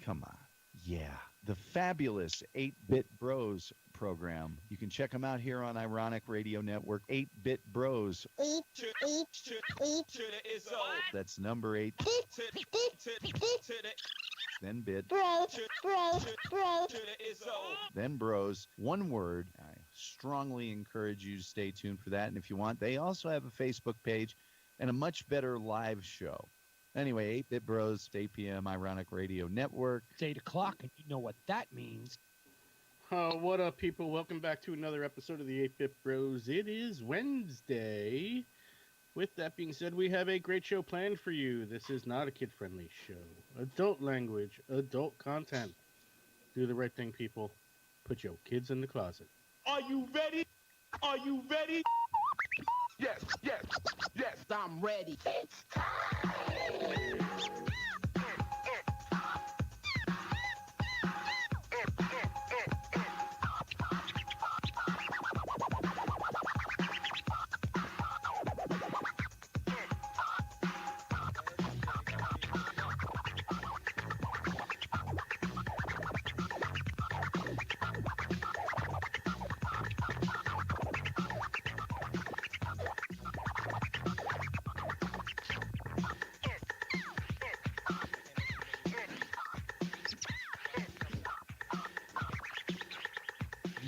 Come on. Yeah, the fabulous 8-Bit Bros program. You can check them out here on Ironic Radio Network. 8-Bit Bros. That's number 8. Then bit. Then bros. One word. I strongly encourage you to stay tuned for that. And if you want, they also have a Facebook page and a much better live show. Anyway, 8-Bit Bros, 8 p.m., Ironic Radio Network. It's 8 o'clock, and you know what that means. What up, people? Welcome back to another episode of the 8-Bit Bros. It is Wednesday. With that being said, we have a great show planned for you. This is not a kid-friendly show. Adult language, adult content. Do the right thing, people. Put your kids in the closet. Are you ready? Are you ready? Yes, yes, yes, I'm ready. It's time.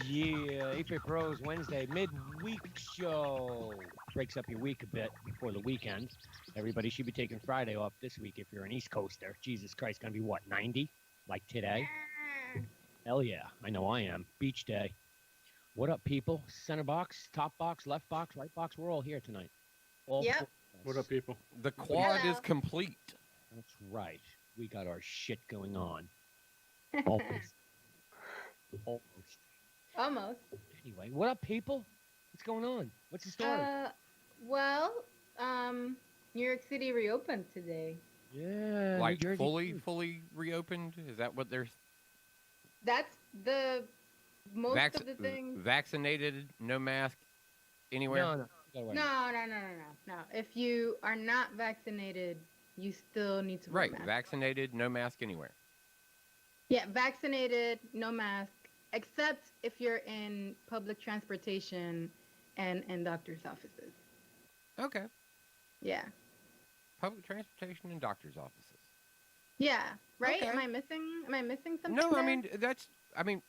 Yeah, 8-Bit Bros Wednesday midweek show. Breaks up your week a bit before the weekend. Everybody should be taking Friday off this week if you're an East Coaster. Jesus Christ, gonna be what, 90? Like today? Hell yeah, I know I am. Beach day. What up, people? Center box, top box, left box, right box. We're all here tonight. All Yep. four of us. What up, people? The quad Hello. is complete. That's right. We got our shit going on. Almost. Almost. Almost. Anyway, what up, people? What's going on? What's the story? Well, New York City reopened today. Yeah. New Like Jersey fully, too. fully reopened? Is that what they're That's the most of the things. vaccinated, no mask anywhere? No, no. You gotta wear it. No. If you are not vaccinated, you still need to wear a Right, mask. vaccinated, no mask anywhere. Yeah, vaccinated, no mask, except if you're in public transportation and doctor's offices. Okay. Yeah. Public transportation and doctor's offices. Yeah. Right? Okay. Am I missing something? No, I there? mean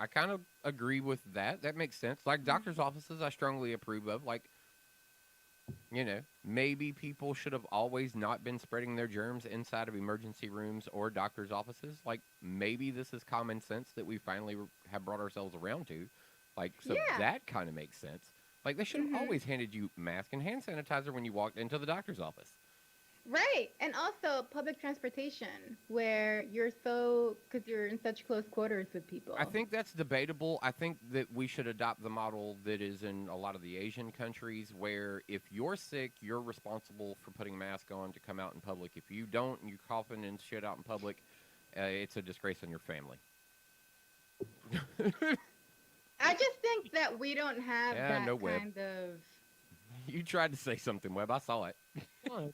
I kind of agree with that. That makes sense. Like doctor's offices I strongly approve of. Like, you know, maybe people should have always not been spreading their germs inside of emergency rooms or doctor's offices. Like, maybe this is common sense that we finally have brought ourselves around to. Like, so Yeah. that kind of makes sense. Like, they should have always handed you mask and hand sanitizer when you walked into the doctor's office. Right. And also public transportation where because you're in such close quarters with people. I think that's debatable. I think that we should adopt the model that is in a lot of the Asian countries where if you're sick, you're responsible for putting a mask on to come out in public. If you don't and you coughing and shit out in public, it's a disgrace on your family. I just think that we don't have Yeah, that no Webb. kind of. You tried to say something, Webb. I saw it. No,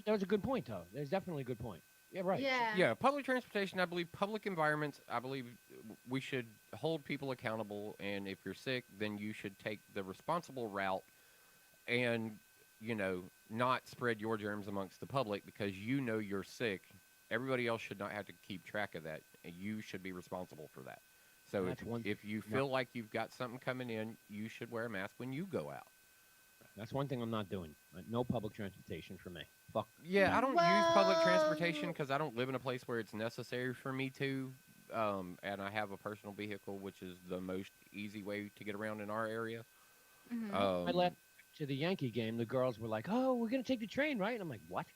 that was a good point, though. There's definitely a good point. Yeah, right. Yeah. Yeah, public transportation, I believe public environments, I believe we should hold people accountable. And if you're sick, then you should take the responsible route and, you know, not spread your germs amongst the public because you know you're sick. Everybody else should not have to keep track of that. And you should be responsible for that. So if you feel like you've got something coming in, you should wear a mask when you go out. That's one thing I'm not doing. No public transportation for me. Fuck. Yeah, I don't use public transportation because I don't live in a place where it's necessary for me to. And I have a personal vehicle, which is the most easy way to get around in our area. Mhm. I left to the Yankee game. The girls were like, "Oh, we're gonna take the train, right?" And I'm like, "What?"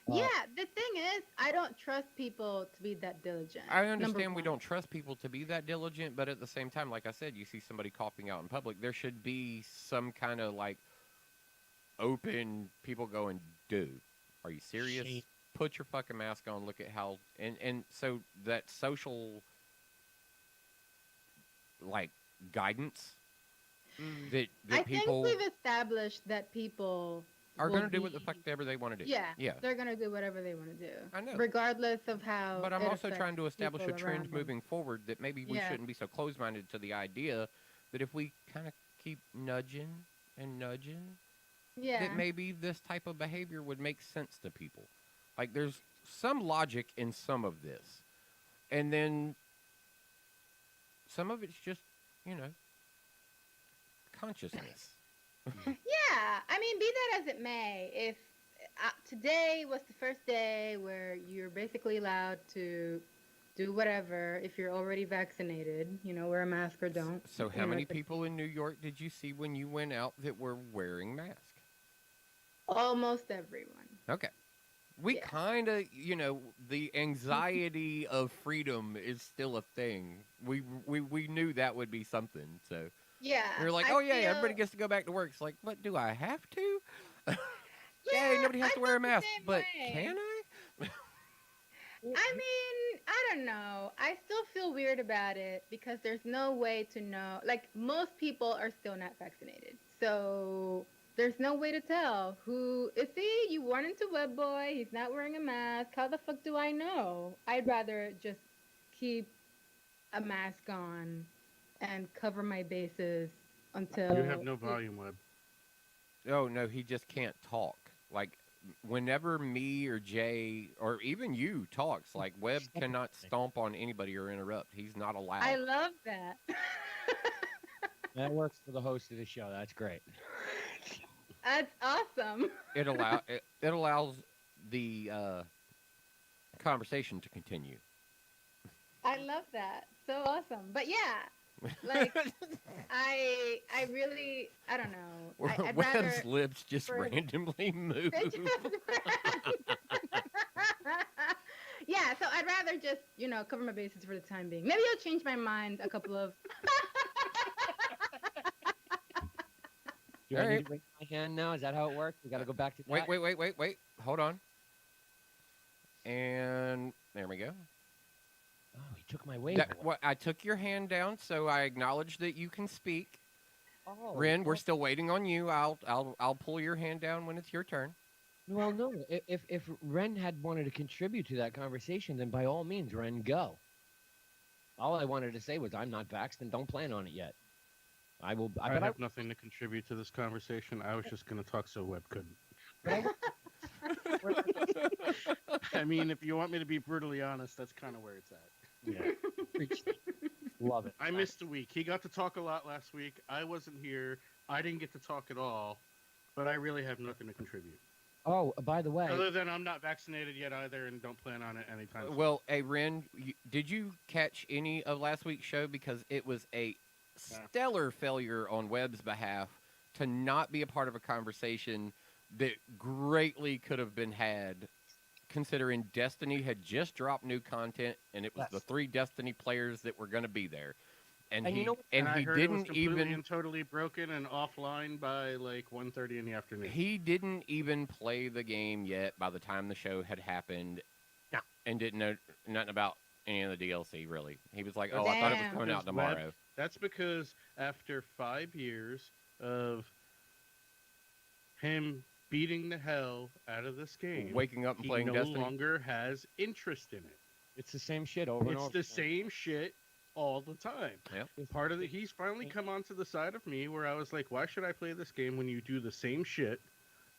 Yeah, the thing is, I don't trust people to be that diligent. I number understand we one. don't trust people to be that diligent, but at the same time, like I said, you see somebody coughing out in public, there should be some kind of like open people going, dude, are you serious? Shame. Put your fucking mask on. Look at how and so that social like guidance that I think people we've established that people are will going to do what the be- fuck ever they want to do. Yeah, Yeah. they're gonna do whatever they want to do. I know. regardless of how. But I'm it also trying to affects establish a people trend around them. moving forward that maybe we Yeah. shouldn't be so close-minded to the idea that if we kind of keep nudging and nudging, Yeah. that maybe this type of behavior would make sense to people. Like there's some logic in some of this. And then some of it's just, you know, consciousness. Yeah, I mean, be that as it may, if today was the first day where you're basically allowed to do whatever if you're already vaccinated, wear a mask or don't. So how many people in New York did you see when you went out that were wearing masks? Almost everyone. Okay. We Yeah. kind of, the anxiety of freedom is still a thing. We knew that would be something. So Yeah. we were like, I oh yeah, feel- everybody gets to go back to work. It's like, what, do I have to? Yeah, Yay, nobody has I to wear a felt the mask. same But way. can I? I mean, I don't know. I still feel weird about it because there's no way to know. Like, most people are still not vaccinated. So there's no way to tell who is he? You run into Web Boy. He's not wearing a mask. How the fuck do I know? I'd rather just keep a mask on and cover my bases until. You have no volume, Web. Oh no, he just can't talk. Like whenever me or Jay or even you talks, like Webb cannot stomp on anybody or interrupt. He's not allowed. I love that. That works for the host of the show. That's great. That's awesome. it allows the conversation to continue. I love that. So awesome. But yeah, like I really, I don't know. I'd Webb's rather. lips just for- randomly move. They just- yeah, so I'd rather just, cover my bases for the time being. Maybe I'll change my mind a couple of. Do I All need right. to raise my hand now? Is that how it works? We got to go back to that? Wait. Hold on. And there we go. Oh, he took my wave. away. I took your hand down, so I acknowledge that you can speak. Oh, Wren, we're well- still waiting on you. I'll pull your hand down when it's your turn. Well, no. If Wren had wanted to contribute to that conversation, then by all means, Wren, go. All I wanted to say was I'm not vaxxed and don't plan on it yet. I will. I but have nothing to contribute to this conversation. I was just going to talk so Web couldn't. I mean, if you want me to be brutally honest, that's kind of where it's at. Yeah. Love it. I missed a week. He got to talk a lot last week. I wasn't here. I didn't get to talk at all. But I really have nothing to contribute. Oh, by the way, Other than I'm not vaccinated yet either and don't plan on it anytime soon. Well, hey, Wren, did you catch any of last week's show? Because it was a stellar failure on Webb's behalf to not be a part of a conversation that greatly could have been had, considering Destiny had just dropped new content, and it was the 3 Destiny players that were going to be there. And And he, you know- and I he heard it was didn't completely even and totally broken and offline by like 1:30 in the afternoon. he didn't even play the game yet by the time the show had happened. No. And didn't know nothing about any of the DLC, really. He was like, oh, I thought it was Damn. coming out Because Web- tomorrow. That's because after 5 years of him beating the hell out of this game, Waking up and he playing no Destiny. longer has interest in it. it's the same shit over and It's over. the again. same shit all the time. Yep. Part of he's finally come onto the side of me where I was like, why should I play this game when you do the same shit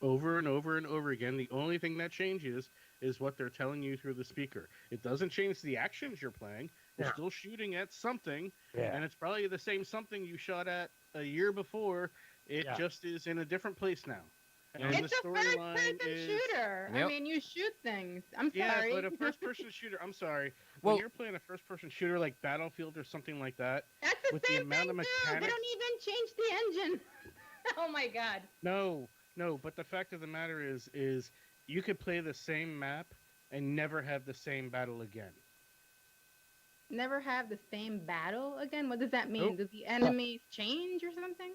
over and over and over again? The only thing that changes is what they're telling you through the speaker. It doesn't change the actions you're playing. You're Yeah. still shooting at something, Yeah. and it's probably the same something you shot at a year before. It Yeah. just is in a different place now. And It's the a storyline first-person is shooter. I Yep. mean, you shoot things. I'm yeah, sorry. but a first-person shooter. I'm sorry. Well- When you're playing a first-person shooter like Battlefield or something like that, That's the with the same amount thing of too. They mechanics- don't even change the engine. Oh my god. No. But the fact of the matter is you could play the same map and never have the same battle again. Never have the same battle again? What does that mean? Nope. Do the enemies change or something?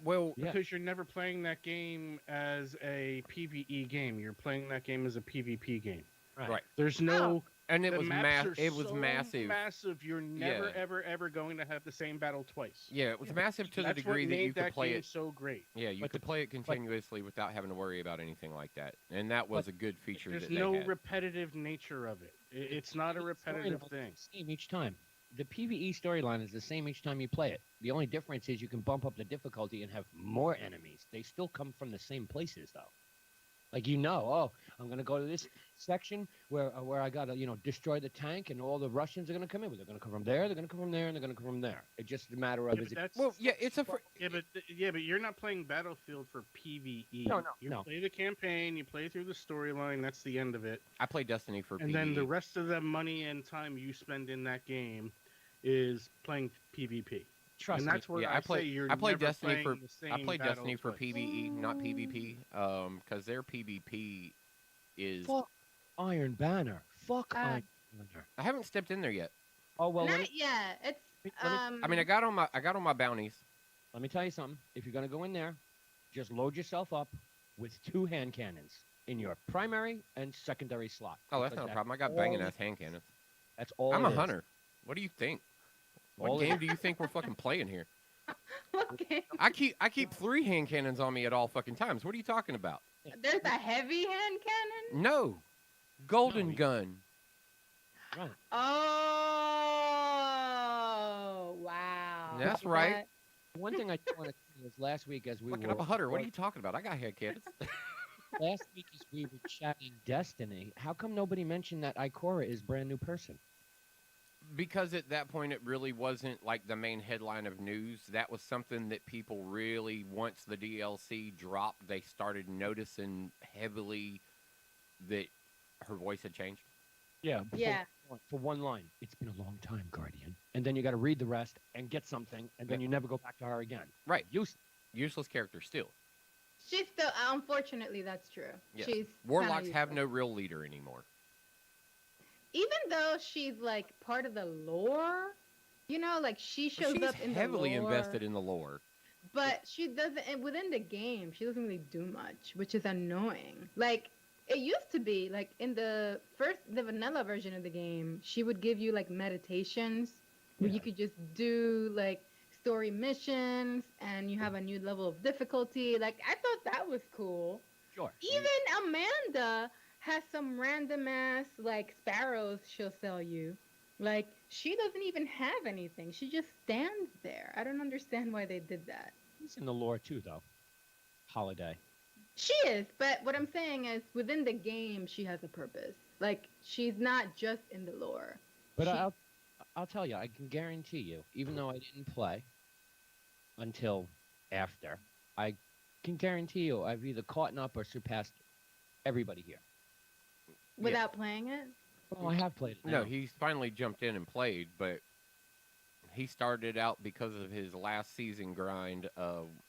Well, Yeah. Because you're never playing that game as a PvE game. You're playing that game as a PvP game. Right. There's no And it The was maps are it was so massive. massive. You're never, Yeah. ever going to have the same battle twice. Yeah, it was massive to the That's what degree that made you could that play game it. so great. Yeah, you But could the- play it continuously without having to worry about anything like that, and that was a good feature There's that no they had. repetitive nature of it. It's not a The repetitive storyline thing. is the same each time. The PVE storyline is the same each time you play it. The only difference is you can bump up the difficulty and have more enemies. They still come from the same places, though. Like oh, I'm gonna go to this section where I gotta destroy the tank, and all the Russians are gonna come in. But they're gonna come from there. They're gonna come from there, and they're gonna come from there. It's just a matter of Yeah, is but it. that's Well, yeah, it's a but you're not playing Battlefield for PVE. No, You no. play the campaign, you play through the storyline. That's the end of it. I played Destiny for And PvE. then the rest of the money and time you spend in that game is playing PvP. Trust And me. that's where Yeah, I say you're I played never Destiny for playing the same I played battle Destiny for twice. PvE, not PvP, because their PvP is. Fuck Iron Banner. Fuck Ah. Iron Banner. I haven't stepped in there yet. Oh well. Not yet. It's let me- I mean, I got on my bounties. Let me tell you something. If you're going to go in there, just load yourself up with 2 hand cannons in your primary and secondary slot. Oh, that's because not a problem. I got all banging it- ass hand cannons. That's all. I'm it a is. hunter. What do you think? What All it game do you think we're fucking playing here? okay. I keep 3 hand cannons on me at all fucking times. What are you talking about? There's a heavy hand cannon. No, golden No, you- gun. Right. Oh wow. That's right. One thing I do want to say is last week as we Fucking were up a hunter. What are you talking about? I got hand cannons. last week as we were chatting Destiny, how come nobody mentioned that Ikora is brand new person? Because at that point it really wasn't like the main headline of news. That was something that people really, once the DLC dropped, they started noticing heavily that her voice had changed. Yeah. Yeah. For one line, it's been a long time, Guardian, and then you got to read the rest and get something, and then you never go back to her again. Right. Useless Character still. She's still. Unfortunately, that's true. Yes. She's Warlocks kinda have useless. no real leader anymore. Even though she's like part of the lore, like she shows She's up in heavily the lore, invested in the lore. but she doesn't. And within the game, she doesn't really do much, which is annoying. Like it used to be, like in the vanilla version of the game, she would give you like meditations where you could just do like story missions, and you have a new level of difficulty. Like I thought that was cool. Sure. Even Amanda has some random ass like sparrows she'll sell you. Like she doesn't even have anything. She just stands there. I don't understand why they did that. He's in the lore too, though. Holiday. She is, but what I'm saying is within the game she has a purpose. Like she's not just in the lore. But She- I'll tell you, I can guarantee you, even though I didn't play until after, I can guarantee you I've either caught up or surpassed everybody here. Without playing it? Well, I have played it. No, now. he's finally jumped in and played, but he started out because of his last season grind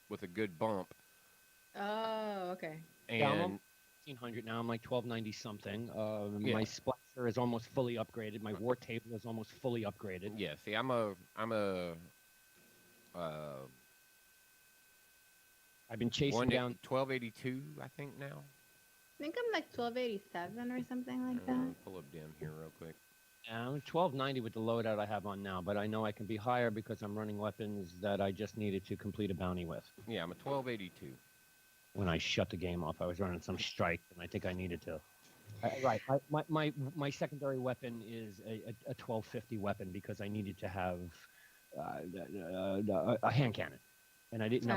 with a good bump. Oh, okay. Yeah, I'm And 1,500 now. I'm like 1,290 something. Yeah. My splicer is almost fully upgraded. My war table is almost fully upgraded. yeah, see, I'm a I've been chasing down. 1282, I think now. I think I'm like 1287 or something like that. Pull up dim here real quick. I'm 1290 with the loadout I have on now, but I know I can be higher because I'm running weapons that I just needed to complete a bounty with. Yeah, I'm a 1282. When I shut the game off, I was running some strike, and I think I needed to. Right. My secondary weapon is a 1250 weapon because I needed to have a hand cannon, and I didn't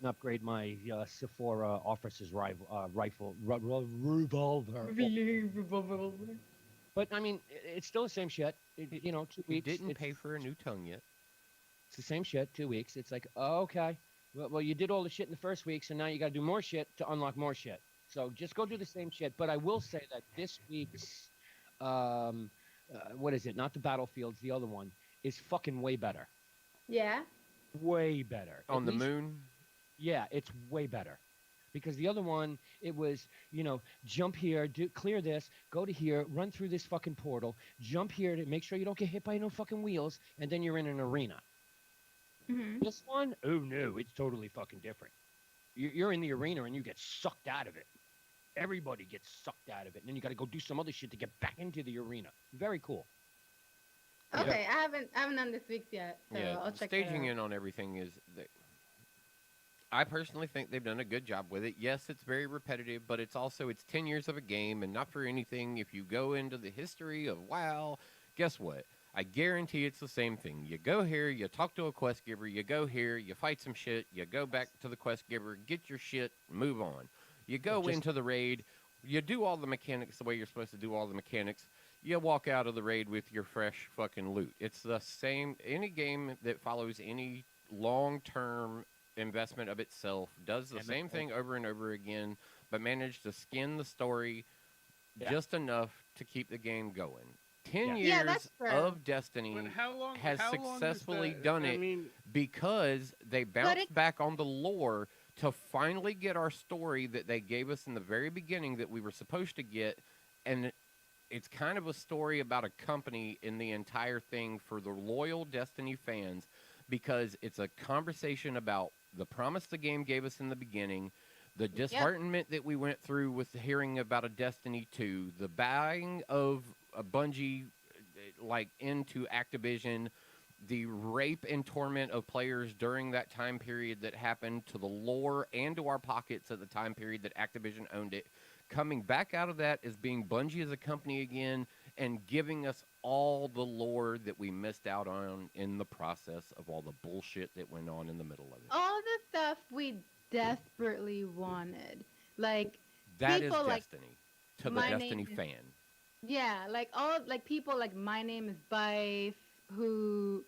upgrade my Sephora officer's rifle revolver. But I mean, it's still the same shit. 2 You weeks. didn't pay for a new tongue yet. It's the same shit. 2 weeks. It's like, oh, okay. Well, you did all the shit in the first week, so now you got to do more shit to unlock more shit. So just go do the same shit. But I will say that this week's, what is it? Not the Battlefields, the other one is fucking way better. Yeah. Way better. On At the least- moon? Yeah, it's way better. Because the other one, it was, jump here, clear this, go to here, run through this fucking portal, jump here to make sure you don't get hit by no fucking wheels, and then you're in an arena. Hmm. This one, oh no, it's totally fucking different. You're in the arena and you get sucked out of it. everybody gets sucked out of it, and then you got to go do some other shit to get back into the arena. Very cool. Yeah. Okay, I haven't done this week's yet, so Yeah, I'll check that staging out. in on everything is. I personally think they've done a good job with it. Yes, it's very repetitive, but it's 10 years of a game, and not for anything. If you go into the history of WoW, guess what? I guarantee it's the same thing. You go here, you talk to a quest giver, you go here, you fight some shit, you go back to the quest giver, get your shit, move on. You go just- into the raid, you do all the mechanics the way you're supposed to do all the mechanics. You walk out of the raid with your fresh fucking loot. It's the same. Any game that follows any long-term investment of itself does the same thing over and over again, but managed to skin the story just enough to keep the game going. 10 Yeah. Yeah, that's years true. of Destiny But how long has how long is successfully that? done I it mean, because they But bounced it's back on the lore to finally get our story that they gave us in the very beginning that we were supposed to get. And it's kind of a story about a company in the entire thing for the loyal Destiny fans because it's a conversation about the promise the game gave us in the beginning, the disheartenment that we went through with hearing about a Destiny 2, the buying of a Bungie like into Activision, the rape and torment of players during that time period that happened to the lore and to our pockets at the time period that Activision owned it. Coming back out of that as being Bungie as a company again and giving us all the lore that we missed out on in the process of all the bullshit that went on in the middle of it. all the stuff we desperately wanted. Like That is people like Destiny to the my Destiny name is fan. yeah, like all like people like my name is Bife who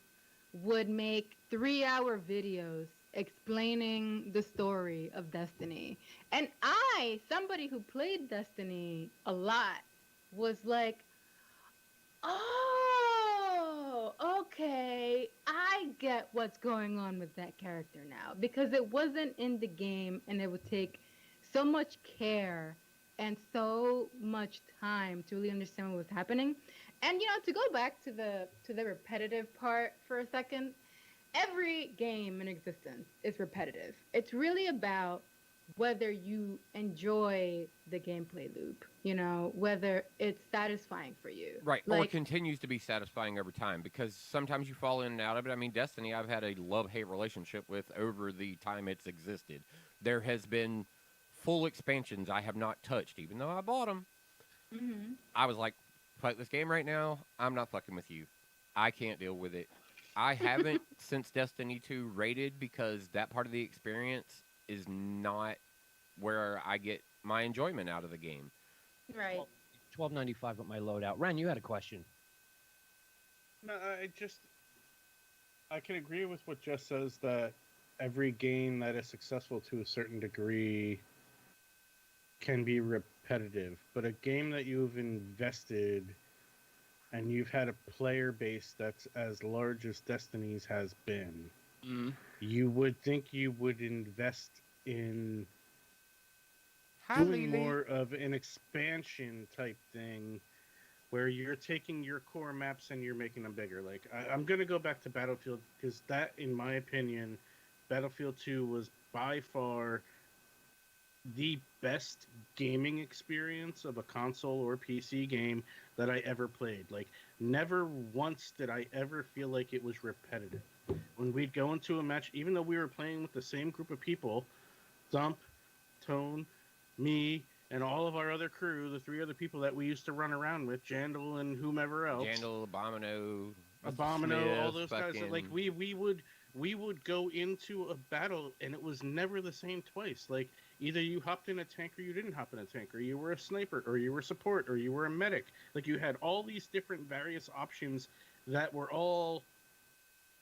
would make 3-hour videos explaining the story of Destiny. And I, somebody who played Destiny a lot, was like, oh, okay, I get what's going on with that character now. Because it wasn't in the game and it would take so much care and so much time to really understand what was happening. And to go back to the repetitive part for a second, every game in existence is repetitive. It's really about whether you enjoy the gameplay loop, whether it's satisfying for you. Right, or Like, continues to be satisfying over time because sometimes you fall in and out of it. I mean, Destiny, I've had a love-hate relationship with over the time it's existed. There has been full expansions I have not touched, even though I bought them. mhm. I was like, fuck this game right now. I'm not fucking with you. I can't deal with it. I haven't since Destiny 2 rated because that part of the experience is not where I get my enjoyment out of the game. Right. $12.95 with my loadout. Ren, you had a question. no, I can agree with what Jess says that every game that is successful to a certain degree can be repetitive, but a game that you've invested and you've had a player base that's as large as Destiny's has been, you would think you would invest in doing more of an expansion type thing where you're taking your core maps and you're making them bigger. Like, I'm going to go back to Battlefield because that, in my opinion, Battlefield 2 was by far the best gaming experience of a console or PC game that I ever played. Like, never once did I ever feel like it was repetitive. When we'd go into a match, even though we were playing with the same group of people, Thump, Tone, me, and all of our other crew, the 3 other people that we used to run around with, Jandal and whomever else. Jandal, Abomino, All those guys. fucking... Like, we would go into a battle and it was never the same twice. Like, either you hopped in a tank or you didn't hop in a tank, or you were a sniper, or you were support, or you were a medic. Like, you had all these different various options that were all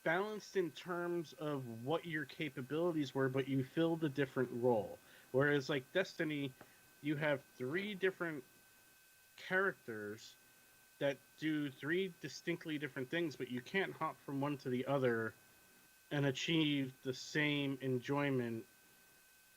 balanced in terms of what your capabilities were, but you filled a different role. Whereas, like, Destiny, you have 3 different characters that do 3 distinctly different things, but you can't hop from one to the other and achieve the same enjoyment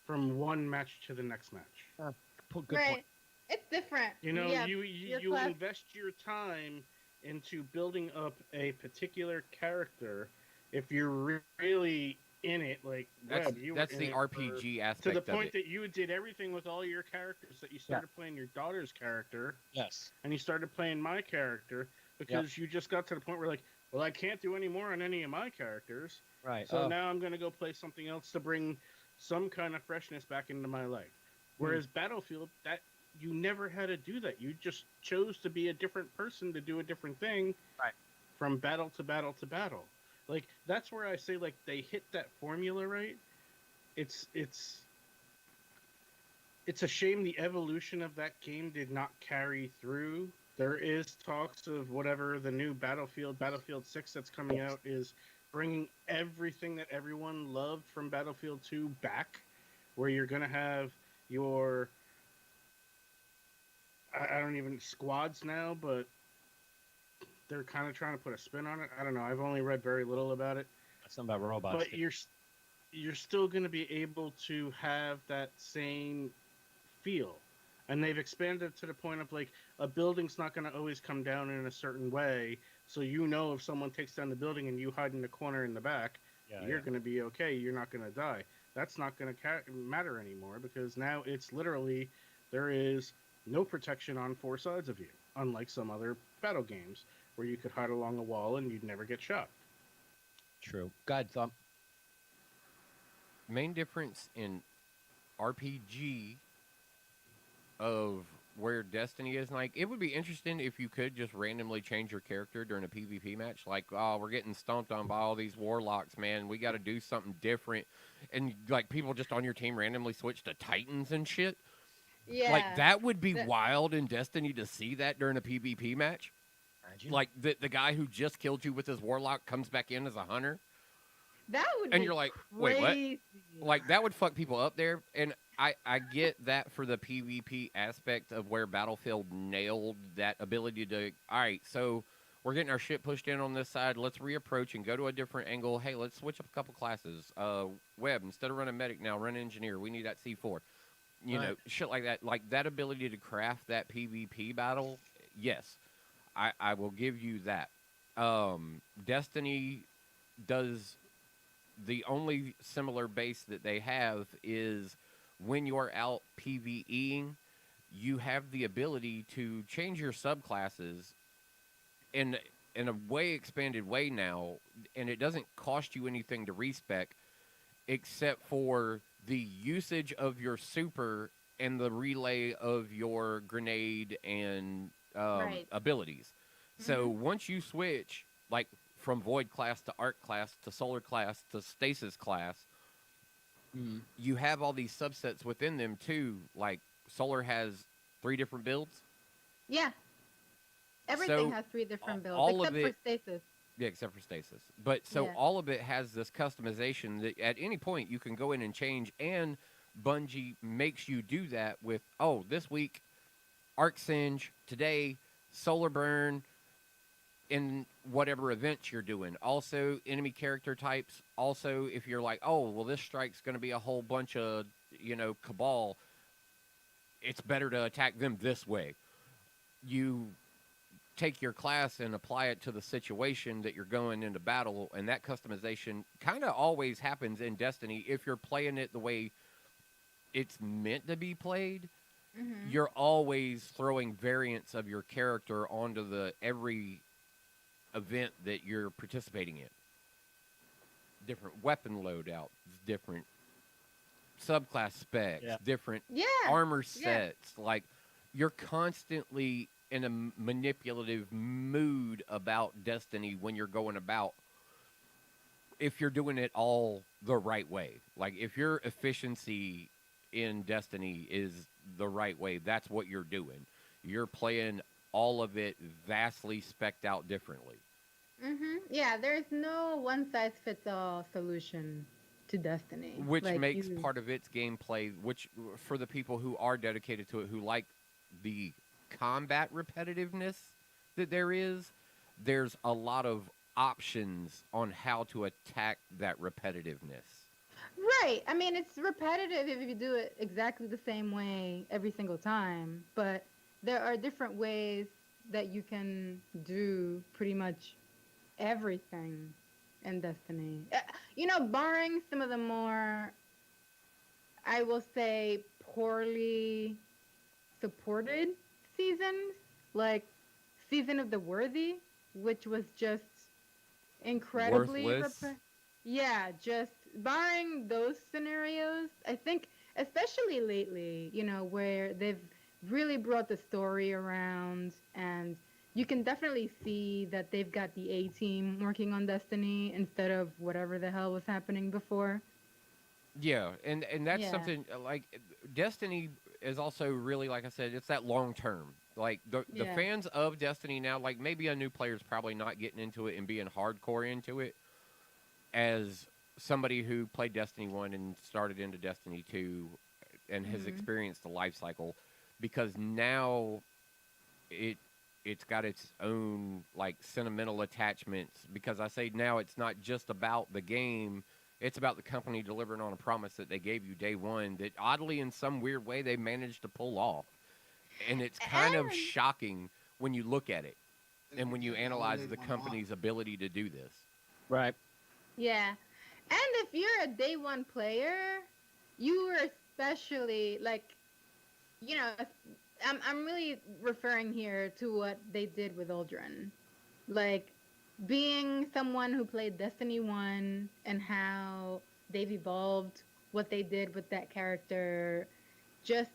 from one match to the next match. Good Right. point. It's different. You your you class- invest your time into building up a particular character if you're really in it. Like That's Webb, you were that's in the it RPG to aspect the of point it. that you did everything with all your characters. That you started playing your daughter's character, Yes. and you started playing my character Yep. because you just got to the point where like, well, I can't do any more on any of my characters. Right. So now I'm going to go play something else to bring some kind of freshness back into my life. Hmm. Whereas Battlefield, that you never had to do that. You just chose to be a different person to do a different thing. Right. From battle to battle to battle. Like that's where I say like they hit that formula right. It's a shame the evolution of that game did not carry through. There is talks of whatever the new Battlefield 6 that's coming out is bringing everything that everyone loved from Battlefield 2 back, where you're going to have your, I don't even, squads now, but they're kind of trying to put a spin on it. I don't know. I've only read very little about it. Something about robots. But you're still going to be able to have that same feel, and they've expanded to the point of like a building's not going to always come down in a certain way, so you know if someone takes down the building and you hide in the corner in the back, you're going to be okay. You're not going to die. That's not going to matter anymore because now it's literally there is no protection on four sides of you, unlike some other battle games where you could hide along a wall and you'd never get shot. True. God, Thump. Main difference in RPG of where Destiny is, like, it would be interesting if you could just randomly change your character during a PvP match. Like, oh, we're getting stomped on by all these warlocks, man. We got to do something different. And, like, people just on your team randomly switch to Titans and shit. Yeah. Like, that would be wild in Destiny to see that during a PvP match. Imagine. Like, the guy who just killed you with his warlock comes back in as a hunter. That would And be you're like, crazy. wait, what? Like, that would fuck people up there. And I get that for the PvP aspect of where Battlefield nailed that ability to, all right, so we're getting our shit pushed in on this side. Let's reapproach and go to a different angle. Hey, let's switch up a couple classes. Webb, instead of running medic now, run engineer. We need that C4. You know, shit like that. Like, that ability to craft that PvP battle, yes, I will give you that. Destiny does... The only similar base that they have is when you're out PvEing, you have the ability to change your subclasses in a way expanded way now, and it doesn't cost you anything to respec except for the usage of your super and the relay of your grenade and Right. abilities. So once you switch, like, from Void class to Arc class to Solar class to Stasis class, you have all these subsets within them too. Like, Solar has 3 different builds. Yeah. Everything So, has 3 different builds, all of except it- for stasis. Yeah, except for Stasis. But so Yeah. all of it has this customization that at any point you can go in and change, and Bungie makes you do that with, oh, this week, Arc Singe, today, Solar Burn, in whatever events you're doing. Also, enemy character types. Also, if you're like, oh, well, this strike's going to be a whole bunch of, Cabal, it's better to attack them this way. You take your class and apply it to the situation that you're going into battle, and that customization kind of always happens in Destiny if you're playing it the way it's meant to be played. You're always throwing variants of your character onto every event that you're participating in. Different weapon loadouts, different subclass specs, different Yeah. armor sets. Like, you're constantly in a manipulative mood about Destiny when you're going about, if you're doing it all the right way. Like, if your efficiency in Destiny is the right way, that's what you're doing. You're playing all of it vastly specced out differently. Yeah, there's no one-size-fits-all solution to Destiny. Which Like, makes part of its gameplay, which for the people who are dedicated to it, who like the combat repetitiveness that there is, there's a lot of options on how to attack that repetitiveness. Right. I mean, it's repetitive if you do it exactly the same way every single time, but there are different ways that you can do pretty much everything in Destiny. barring some of the more, I will say, poorly supported seasons, like Season of the Worthy, which was just incredibly Worthless. yeah, just barring those scenarios, I think especially lately, where they've really brought the story around, and you can definitely see that they've got the A team working on Destiny instead of whatever the hell was happening before. Yeah, and that's Yeah. something like Destiny is also really, like I said, it's that long term. Like the Yeah. fans of Destiny now, like maybe a new player's probably not getting into it and being hardcore into it as somebody who played Destiny 1 and started into Destiny 2 and has Mhm. experienced the life cycle, because now it it's got its own like sentimental attachments, because I say now it's not just about the game, it's about the company delivering on a promise that they gave you day one that oddly in some weird way they managed to pull off. And it's kind of And shocking when you look at it and when you analyze the company's ability to do this. Right. yeah. And if you're a day one player, you were especially like, you know, I'm really referring here to what they did with Aldrin. Like being someone who played Destiny 1 and how they've evolved what they did with that character, just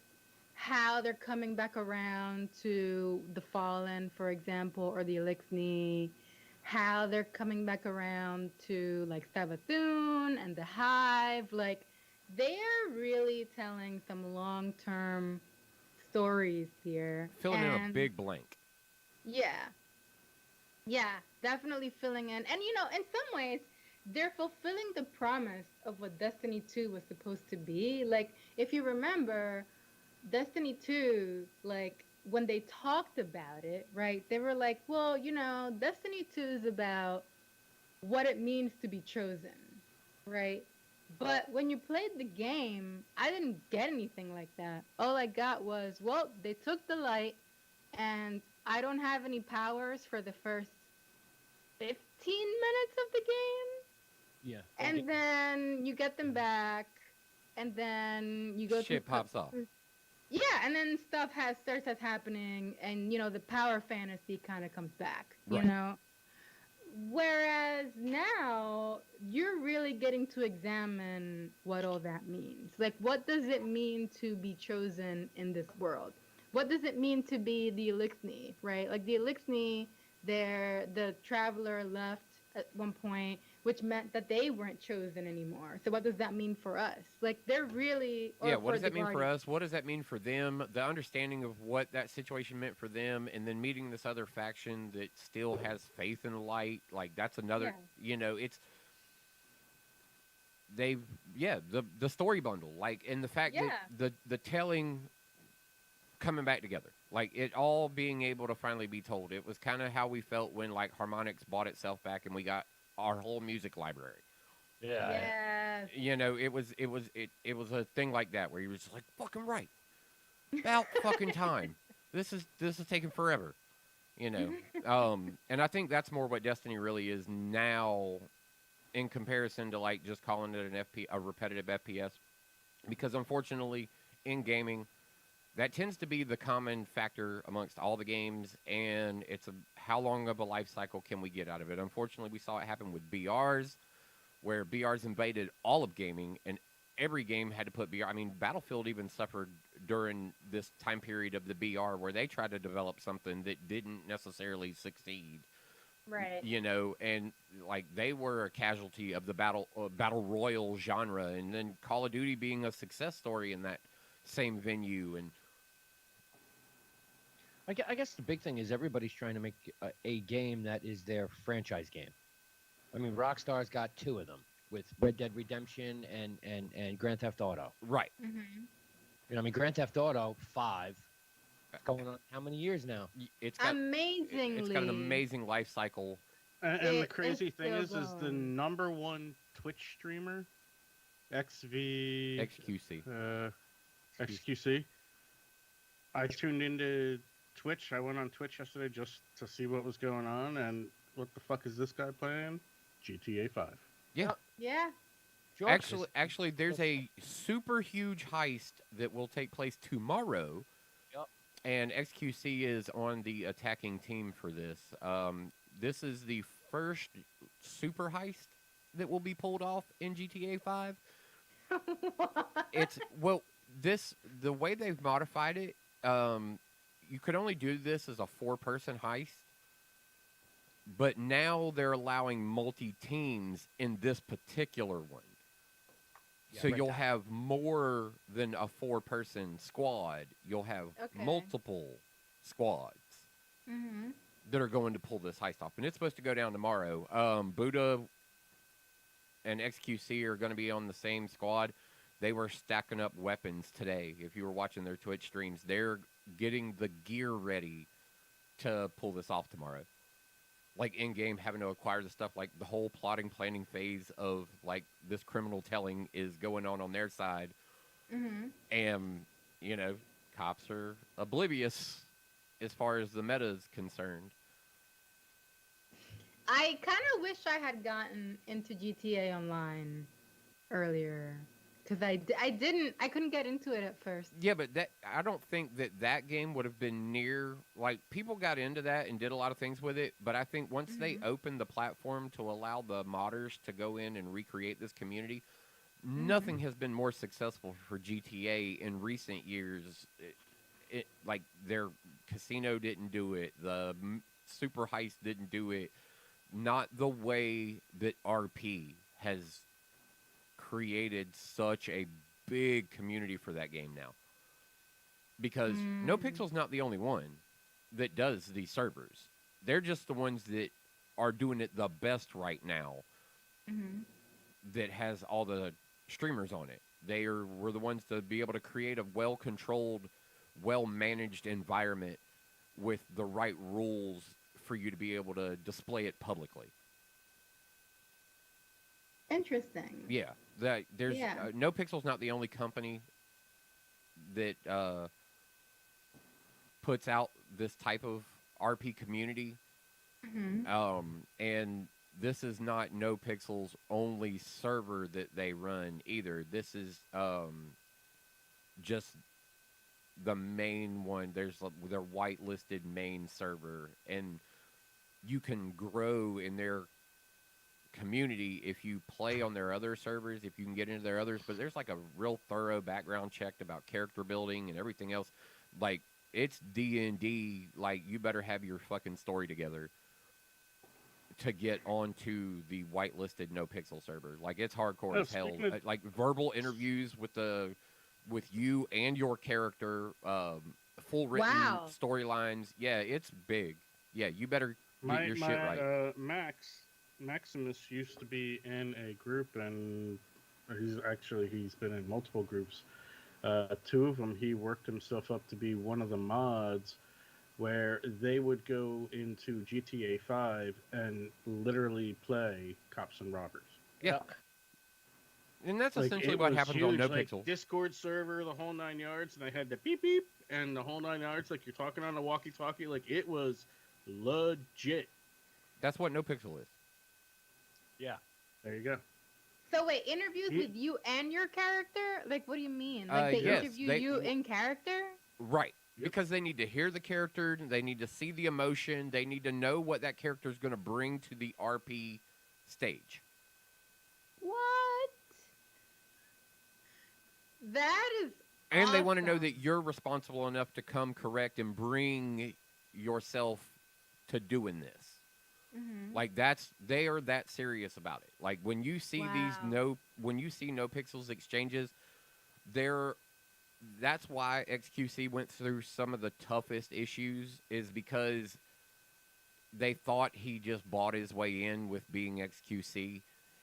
how they're coming back around to the Fallen, for example, or the Elixni, how they're coming back around to like Savathun and the Hive. Like they're really telling some long-term stories here. Filling in a And big blank. yeah, yeah, definitely filling in. And in some ways, they're fulfilling the promise of what Destiny 2 was supposed to be. Like, if you remember, Destiny 2, like, when they talked about it, right, they were like, well, Destiny 2 is about what it means to be chosen, right? But when you played the game, I didn't get anything like that. All I got was, well, they took the light, and I don't have any powers for the first 15 minutes of the game. Yeah. And then you get them back, and then you go through Shit pops off. yeah, and then stuff starts happening, and the power fantasy kind of comes back, Right. Whereas now you're really getting to examine what all that means. Like, what does it mean to be chosen in this world? What does it mean to be the Elixni, right? Like the Elixni, the traveler left at one point, which meant that they weren't chosen anymore. So what does that mean for us? Like they're really, Yeah, or what for does the that mean for Guardians. us? What does that mean for them? The understanding of what that situation meant for them, and then meeting this other faction that still has faith in the light. Like that's another. It's they've the story bundle, like, and the fact that Yeah. the telling coming back together, like it all being able to finally be told. It was kind of how we felt when like Harmonix bought itself back and we got our whole music library. Yes. It was a thing like that where you was just like fucking right, about fucking time. This is taking forever, you know. And I think that's more what Destiny really is now, in comparison to like just calling it a repetitive FPS, because unfortunately in gaming that tends to be the common factor amongst all the games, and it's how long of a life cycle can we get out of it. Unfortunately, we saw it happen with BRs, where BRs invaded all of gaming, and every game had to put BR. I mean, Battlefield even suffered during this time period of the BR, where they tried to develop something that didn't necessarily succeed. Right. And like they were a casualty of the battle royal genre, and then Call of Duty being a success story in that same venue. And I guess the big thing is everybody's trying to make a game that is their franchise game. I mean, Rockstar's got two of them with Red Dead Redemption and Grand Theft Auto. right, Mm-hmm. I mean, Grand Theft Auto 5, going on how many years now? it's got Amazingly. it's got an amazing life cycle. And the It crazy thing still is the going. number one Twitch streamer, XQC. XQC. I tuned into Twitch. I went on Twitch yesterday just to see what was going on, and what the fuck is this guy playing? GTA 5. Yeah. Yeah. Sure. Actually, there's a super huge heist that will take place tomorrow, Yep. and XQC is on the attacking team for this. This is the first super heist that will be pulled off in GTA 5. It's well, this the way they've modified it. You could only do this as a 4-person heist, but now they're allowing multi teams in this particular one. Yeah, So break you'll down. have more than a 4-person squad. You'll have Okay. multiple squads Mhm. that are going to pull this heist off, and it's supposed to go down tomorrow. Buddha and XQC are going to be on the same squad. They were stacking up weapons today. If you were watching their Twitch streams, they're getting the gear ready to pull this off tomorrow. Like in game, having to acquire the stuff, like the whole plotting, planning phase of like this criminal telling is going on their side, Mhm. and you know, cops are oblivious as far as the meta is concerned. I kind of wish I had gotten into GTA Online earlier because I couldn't get into it at first. Yeah, but that I don't think that game would have been near like people got into that and did a lot of things with it, but I think once they Mhm. opened the platform to allow the modders to go in and recreate this community, Mm-hmm. nothing has been more successful for GTA in recent years. Like their casino didn't do it, the super heist didn't do it, not the way that RP has created such a big community for that game now. Because No Mm. Pixel's not the only one that does these servers. They're just the ones that are doing it the best right now Mhm. that has all the streamers on it. Were the ones to be able to create a well-controlled, well-managed environment with the right rules for you to be able to display it publicly. Interesting. Yeah, there's Yeah. No Pixel's not the only company that puts out this type of RP community, Mhm. and this is not No Pixel's only server that they run either. This is just the main one. There's their whitelisted main server, and you can grow in their community if you play on their other servers, if you can get into their others. But there's like a real thorough background check about character building and everything else. Like it's D&D. Like you better have your fucking story together to get onto the whitelisted No Pixel server. Like it's hardcore Oh, as hell. speaking of- Like verbal interviews with you and your character, full written Wow. storylines. Yeah, it's big. Yeah, you better get your shit right. Maximus used to be in a group, and he's been in multiple groups. 2 of them, he worked himself up to be one of the mods, where they would go into GTA 5 and literally play cops and robbers. Yeah. And that's Like, essentially it what was happens on huge, No like, Pixel. Discord server, the whole 9 yards, and they had the beep beep and the whole 9 yards, like you're talking on a walkie-talkie. Like it was legit. That's what No Pixel is. Yeah. There you go. So wait, interviews Ye- with you and your character? Like, what do you mean? Like they yes, interview they- you in character? Right. Yep. Because they need to hear the character, they need to see the emotion, they need to know what that character is going to bring to the RP stage. What? That is. And they want to know awesome. that you're responsible enough to come correct and bring yourself to doing this. Mhm. Like they are that serious about it. Like when you see Wow. when you see No Pixels exchanges, that's why XQC went through some of the toughest issues, is because they thought he just bought his way in with being XQC,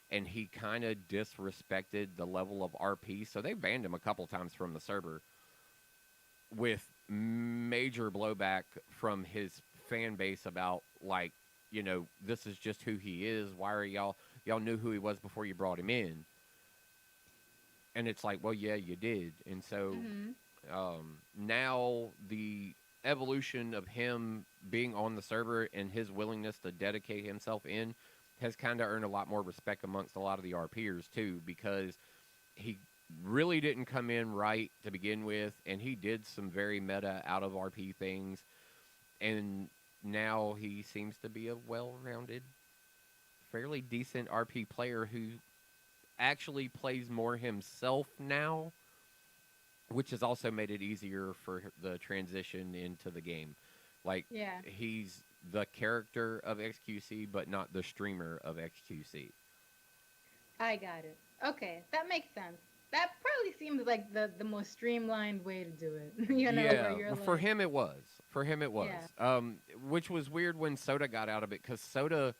and he kind of disrespected the level of RP. So they banned him a couple times from the server with major blowback from his fan base about, like, you know, this is just who he is. Why are y'all knew who he was before you brought him in? And it's like, well, yeah, you did. And so Mhm. now the evolution of him being on the server and his willingness to dedicate himself in has kind of earned a lot more respect amongst a lot of the RPers too, because he really didn't come in right to begin with, and he did some very meta out of RP things, and now he seems to be a well-rounded, fairly decent RP player who actually plays more himself now, which has also made it easier for the transition into the game. Like, Yeah, he's the character of XQC, but not the streamer of XQC. I got it. Okay, that makes sense. That probably seems like the most streamlined way to do it. Where Yeah, you're for like, him it was. For him it was. Yeah. Which was weird when Soda got out of it, because Soda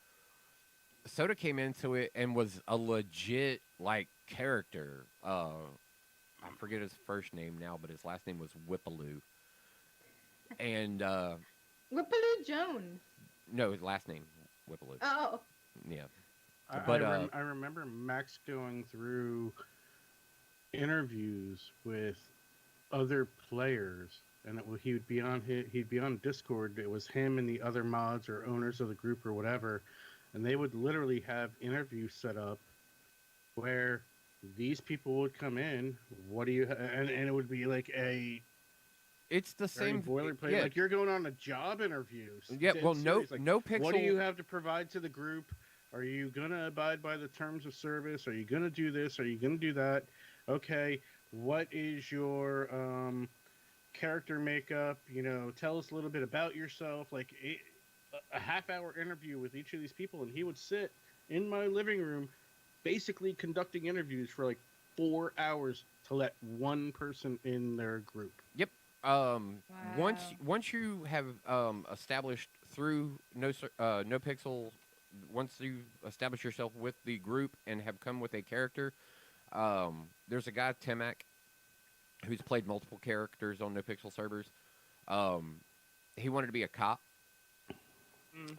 came into it and was a legit like character. I forget his first name now, but his last name was Whippaloo. And Whippaloo Jones. no, his last name Whippaloo. Oh, Yeah. I, But, I remember Max going through interviews with other players, and he would be on he'd be on Discord. It was him and the other mods or owners of the group or whatever, and they would literally have interviews set up where these people would come in. What do you and it would be like a It's the very same boilerplate, Yeah, like you're going on a job interview. yeah. Dead Well, no, serious. Like, no pixel. what do you have to provide to the group? Are you gonna abide by the terms of service? Are you gonna do this? Are you gonna do that? Okay, what is your character makeup? Tell us a little bit about yourself. Like a half-hour interview with each of these people, and he would sit in my living room, basically conducting interviews for like 4 hours to let one person in their group. Yep. Once Wow. once you have established through no pixel, once you establish yourself with the group and have come with a character, there's a guy Timac who's played multiple characters on no pixel servers. He wanted to be a cop,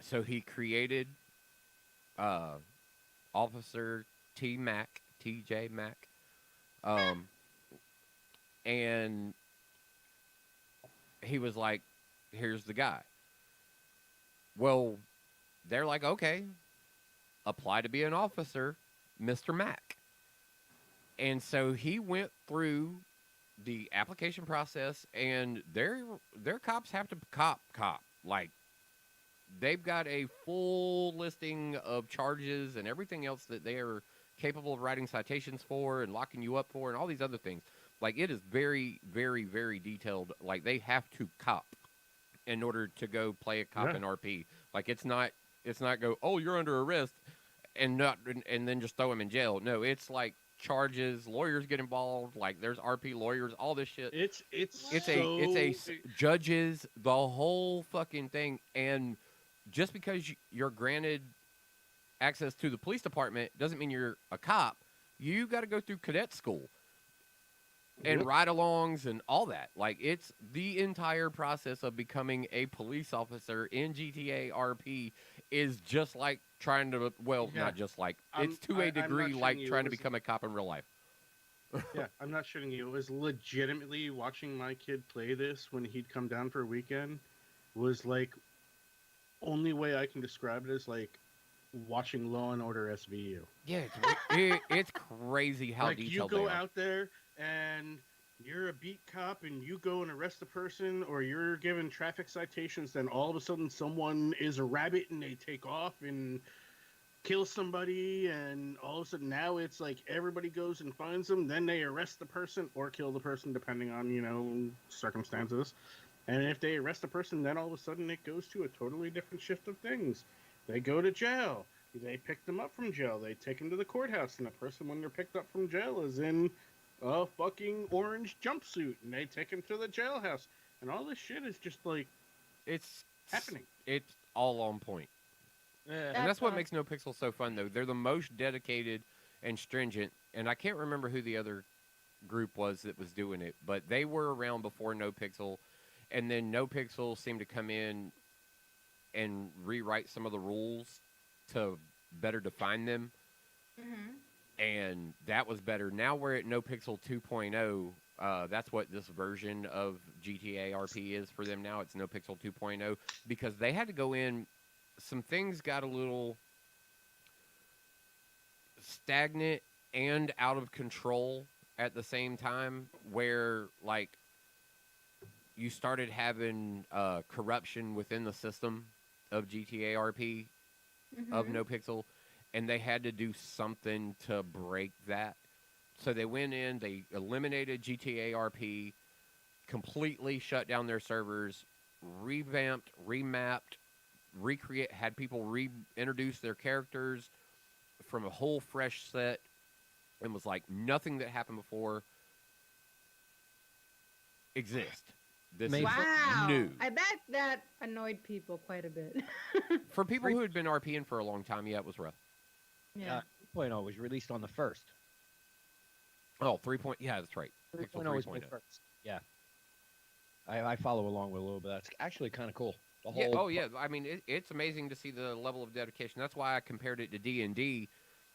so he created Officer TJ Mac, and he was like, "Here's the guy." Well, they're like, "Okay, apply to be an officer, Mr. Mac." And so he went through the application process, and their cops have to cop. Like, they've got a full listing of charges and everything else that they are capable of writing citations for and locking you up for and all these other things. Like, it is very, very, very detailed. Like, they have to cop in order to go play a cop Yeah. in RP. Like, it's not go, "Oh, you're under arrest," and then just throw him in jail. No, it's like charges, lawyers get involved. Like, there's RP lawyers, all this shit. It's Judges, the whole fucking thing. And just because you're granted access to the police department doesn't mean you're a cop. You got to go through cadet school and Yep. ride-alongs and all that. Like, it's the entire process of becoming a police officer in GTA RP is just like trying to, well, Yeah. not just like, I'm- it's to I'm a not degree shitting like you. trying It to was- become a cop in real life. Yeah, I'm not shitting you. It was legitimately watching my kid play this when he'd come down for a weekend was like only way I can describe it is like watching Law and Order SVU. Yeah, it's crazy how Like you detailed go they are. out there and you're a beat cop and you go and arrest a person or you're given traffic citations, then all of a sudden someone is a rabbit and they take off and kill somebody, and all of a sudden now it's like everybody goes and finds them, then they arrest the person or kill the person depending on circumstances. And if they arrest the person, then all of a sudden it goes to a totally different shift of things. They go to jail, they pick them up from jail, they take them to the courthouse, and the person when they're picked up from jail is in a fucking orange jumpsuit, and they take him to the jailhouse, and all this shit is just like It's happening. It's all on point. Yeah. And that's what awesome. makes No Pixel so fun, though. They're the most dedicated and stringent. And I can't remember who the other group was that was doing it, but they were around before No Pixel. And then No Pixel seemed to come in and rewrite some of the rules to better define them. Mm-hmm. And that was better. Now we're at No Pixel 2.0. That's what this version of GTA RP is for them now. It's No Pixel 2.0 because they had to go in. Some things got a little stagnant and out of control at the same time, where like you started having corruption within the system of GTA RP of Mhm. No Pixel, and they had to do something to break that. So they went in, they eliminated GTA RP, completely shut down their servers, revamped, remapped, recreate, had people reintroduce their characters from a whole fresh set, and was like nothing that happened before exists. This May is Wow. new. I bet that annoyed people quite a bit. For people who had been RPing for a long time, yeah, it was rough. Yeah. 3.0 was released on the 1st. Oh, 3 point. Yeah, that's right. Pixel 3.0 was May 3.0. 1st. Yeah. I follow along with a little bit. That's actually kind of cool. The Yeah. whole Oh, yeah. I mean, it's amazing to see the level of dedication. That's why I compared it to D&D,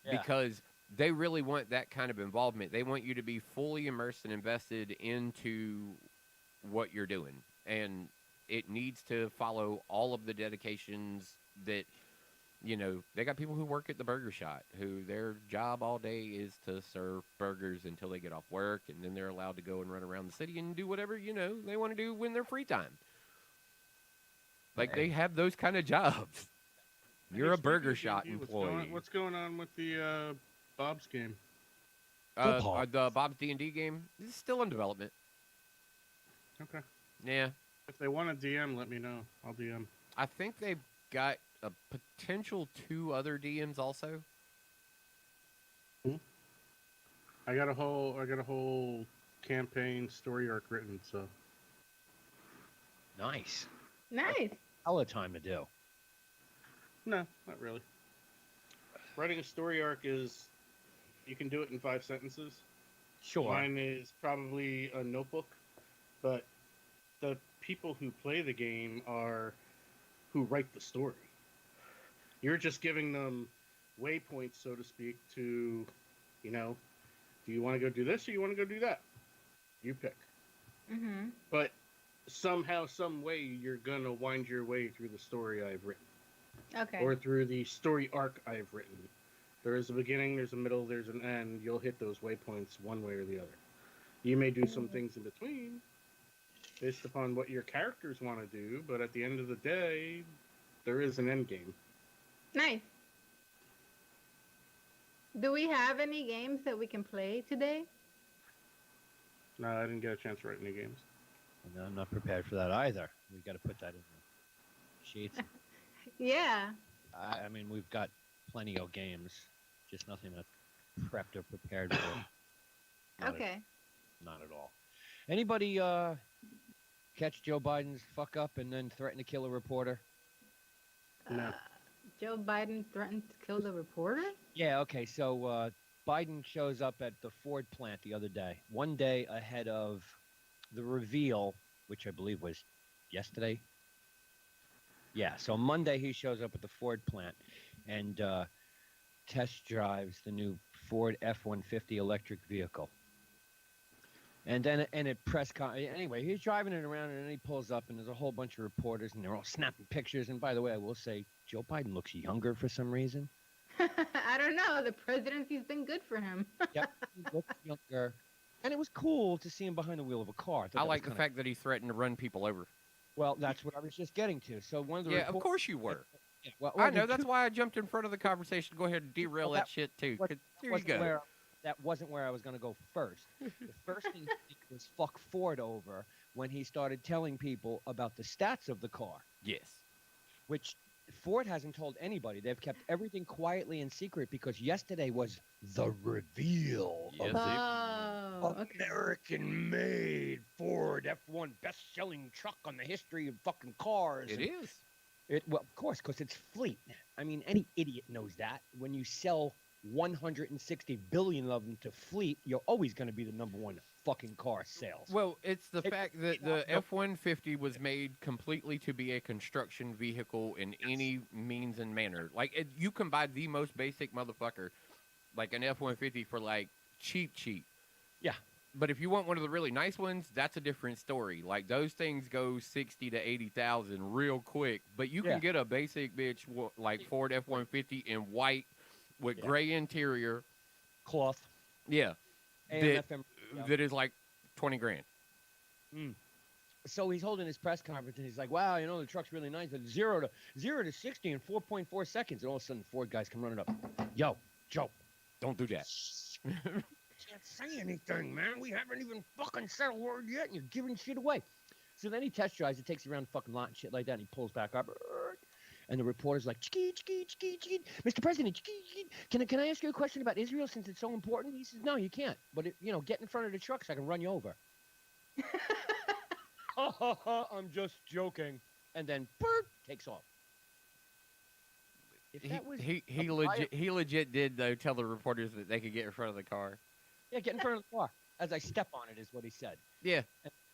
Yeah. because they really want that kind of involvement. They want you to be fully immersed and invested into what you're doing, and it needs to follow all of the dedications that, you know, they got people who work at the burger shop who their job all day is to serve burgers until they get off work, and then they're allowed to go and run around the city and do whatever, you know, they want to do in their free time. Like, they have those kind of jobs. You're Hey, a burger speaking of shop D&D, employee. What's going on with the Bob's game? The Bob's D&D game is still in development. Okay. Yeah, If they want a DM, let me know. I'll DM. I think they've got a potential 2 other DMs also. I got a whole campaign story arc written, so nice. Nice. Hell of time to do. no, not really. Writing a story arc is you can do it in 5 sentences. Sure. Mine is probably a notebook, but the people who play the game are who write the story. You're just giving them waypoints, so to speak, to, you know, do you want to go do this or you want to go do that? You pick. Mhm. But somehow, some way, you're gonna wind your way through the story I've written, Okay. or through the story arc I've written. There is a beginning, there's a middle, there's an end. You'll hit those waypoints one way or the other. You may do some things in between, based upon what your characters want to do, but at the end of the day, there is an end game. Nice. Do we have any games that we can play today? No, I didn't get a chance to write any games. And I'm not prepared for that either. We got to put that in the sheets. Yeah. I mean, we've got plenty of games, just nothing that's prepped or prepared for. Not Okay. Not at all. Anybody catch Joe Biden's fuck up and then threaten to kill a reporter? No. Joe Biden threatened to kill the reporter? Yeah, okay. So Biden shows up at the Ford plant the other day, one day ahead of the reveal, which I believe was yesterday. Yeah, so Monday he shows up at the Ford plant and test drives the new Ford F-150 electric vehicle. And then anyway, he's driving it around and then he pulls up and there's a whole bunch of reporters and they're all snapping pictures. And by the way, I will say Joe Biden looks younger for some reason. I don't know. The presidency's been good for him. Yep, he looks younger. And it was cool to see him behind the wheel of a car. I like the fact that he threatened to run people over. Well, that's what I was just getting to. So one of the Yeah, of course you were. Yeah, well, I know. That's why I jumped in front of the conversation. Go ahead and derail Well, that shit, too. was- 'Cause here you go. That wasn't where I was going to go first. The first thing he did was fuck Ford over when he started telling people about the stats of the car, Yes. which Ford hasn't told anybody. They've kept everything quietly in secret because yesterday was the reveal Yes, of the Oh, okay. American-made Ford F1 best-selling truck on the history of fucking cars. It is. Well, of course, because it's fleet. I mean, any idiot knows that. When you sell 160 billion of them to fleet, you're always going to be the number one fucking car sales. Well, it's the It- fact that no, the no. F-150 was made completely to be a construction vehicle in any means and manner. Like, you can buy the most basic motherfucker, like an F-150 for, like, cheap. Yeah. But if you want one of the really nice ones, that's a different story. Like, those things go 60 to 80,000 real quick. But you can Yeah. get a basic bitch like Ford F-150 in white with Yeah. gray interior. Cloth. Yeah, AM, that, FM. Yeah. that is like 20 grand. So he's holding his press conference and he's like, "Wow, you know the truck's really nice, but 0 to 60 in 4.4 seconds." And all of a sudden, the Ford guys come running up. Yo, Joe, Don't do that. can't say anything, man. We haven't even fucking said a word yet, and you're giving shit away. So then he test drives. It takes around the fucking lot and shit like that. And he pulls back up, and the reporter's like, "Chiki, chiki, chiki, chiki. Mr. President, chiki, chiki. Can I ask you a question about Israel since it's so important?" He says, "No, you can't. But get in front of the truck so I can run you over." I'm just joking. And then takes off. If that was He legit did though tell the reporters that they could get in front of the car. yeah, get in front of the car as I step on it is what he said. Yeah.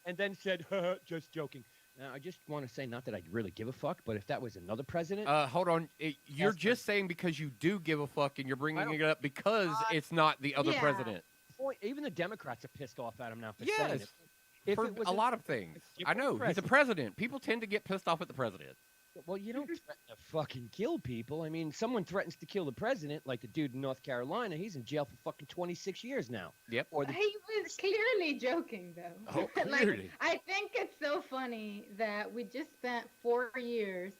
And then said, just joking. Now, I just want to say, not that I really give a fuck, but if that was another president, Hold on. You're Yes, just saying because you do give a fuck, and you're I bringing don't- it up because it's not the other Yeah. president. boy, even the Democrats are pissed off at him now for saying Yes. it. If For it was a lot of things. I different know. He's a president. president. People tend to get pissed off at the president. Well, you don't threaten to fucking kill people. I mean, someone threatens to kill the president, like the dude in North Carolina. He's in jail for fucking 26 years now. Yep. Or the He was clearly joking, though. Oh, clearly. I think it's so funny that we just spent 4 years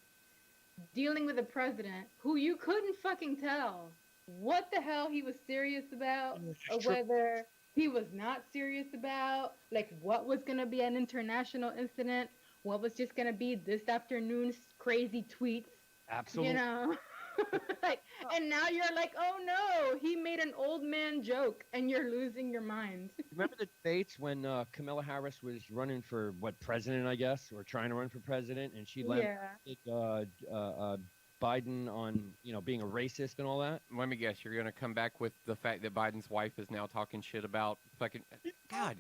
dealing with a president who you couldn't fucking tell what the hell he was serious about or True. whether he was not serious about, like what was going to be an international incident, what was just going to be this afternoon's crazy tweets, absolutely. you know? Like, and now you're like, oh no, he made an old man joke and you're losing your mind. Remember the debates when Kamala Harris was running for president, I guess, or trying to run for president, and she landed Yeah. Biden on being a racist and all that. Let me guess. You're going to come back with the fact that Biden's wife is now talking shit about fucking. God,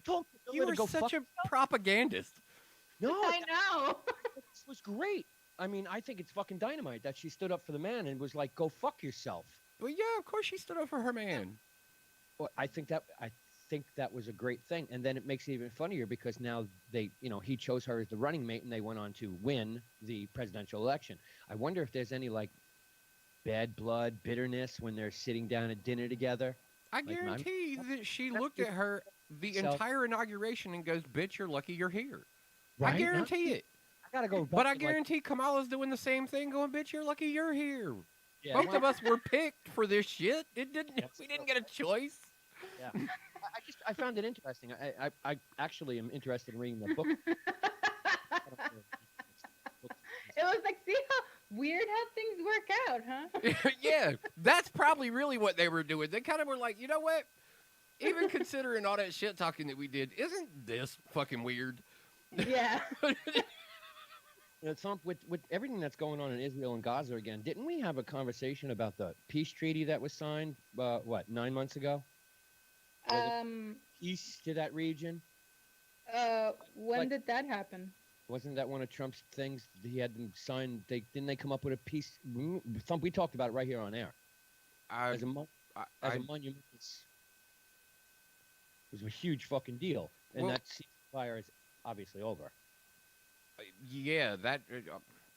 you are such a propagandist. No, I know. this was great. I mean, I think it's fucking dynamite that she stood up for the man and was like, "Go fuck yourself." Well, yeah, of course she stood up for her man. Well, I think that was a great thing, and then it makes it even funnier because now he chose her as the running mate, and they went on to win the presidential election. I wonder if there's any like bad blood, bitterness when they're sitting down at dinner together. I Like, guarantee that she looked at her the So- entire inauguration and goes, "Bitch, you're lucky you're here." Right? I guarantee it. I gotta go. But I back to, like, guarantee Kamala's doing the same thing, going, "Bitch, you're lucky you're here." yeah, Both well, of us were picked for this shit. It didn't. That's We didn't get a choice. I found it interesting. I actually am interested in reading the book. It was like, see how weird how things work out, huh? Yeah, that's probably really what they were doing. They kind of were like, you know what? Even considering all that shit talking that we did, isn't this fucking weird? Yeah. With everything that's going on in Israel and Gaza again, didn't we have a conversation about the peace treaty that was signed, 9 months ago? Peace to that region? When Like- did that happen? Wasn't that one of Trump's things? He had them sign. Didn't they come up with a peace? We talked about it right here on air. As a monument, it was a huge fucking deal, and Well- that ceasefire is obviously over. Yeah, that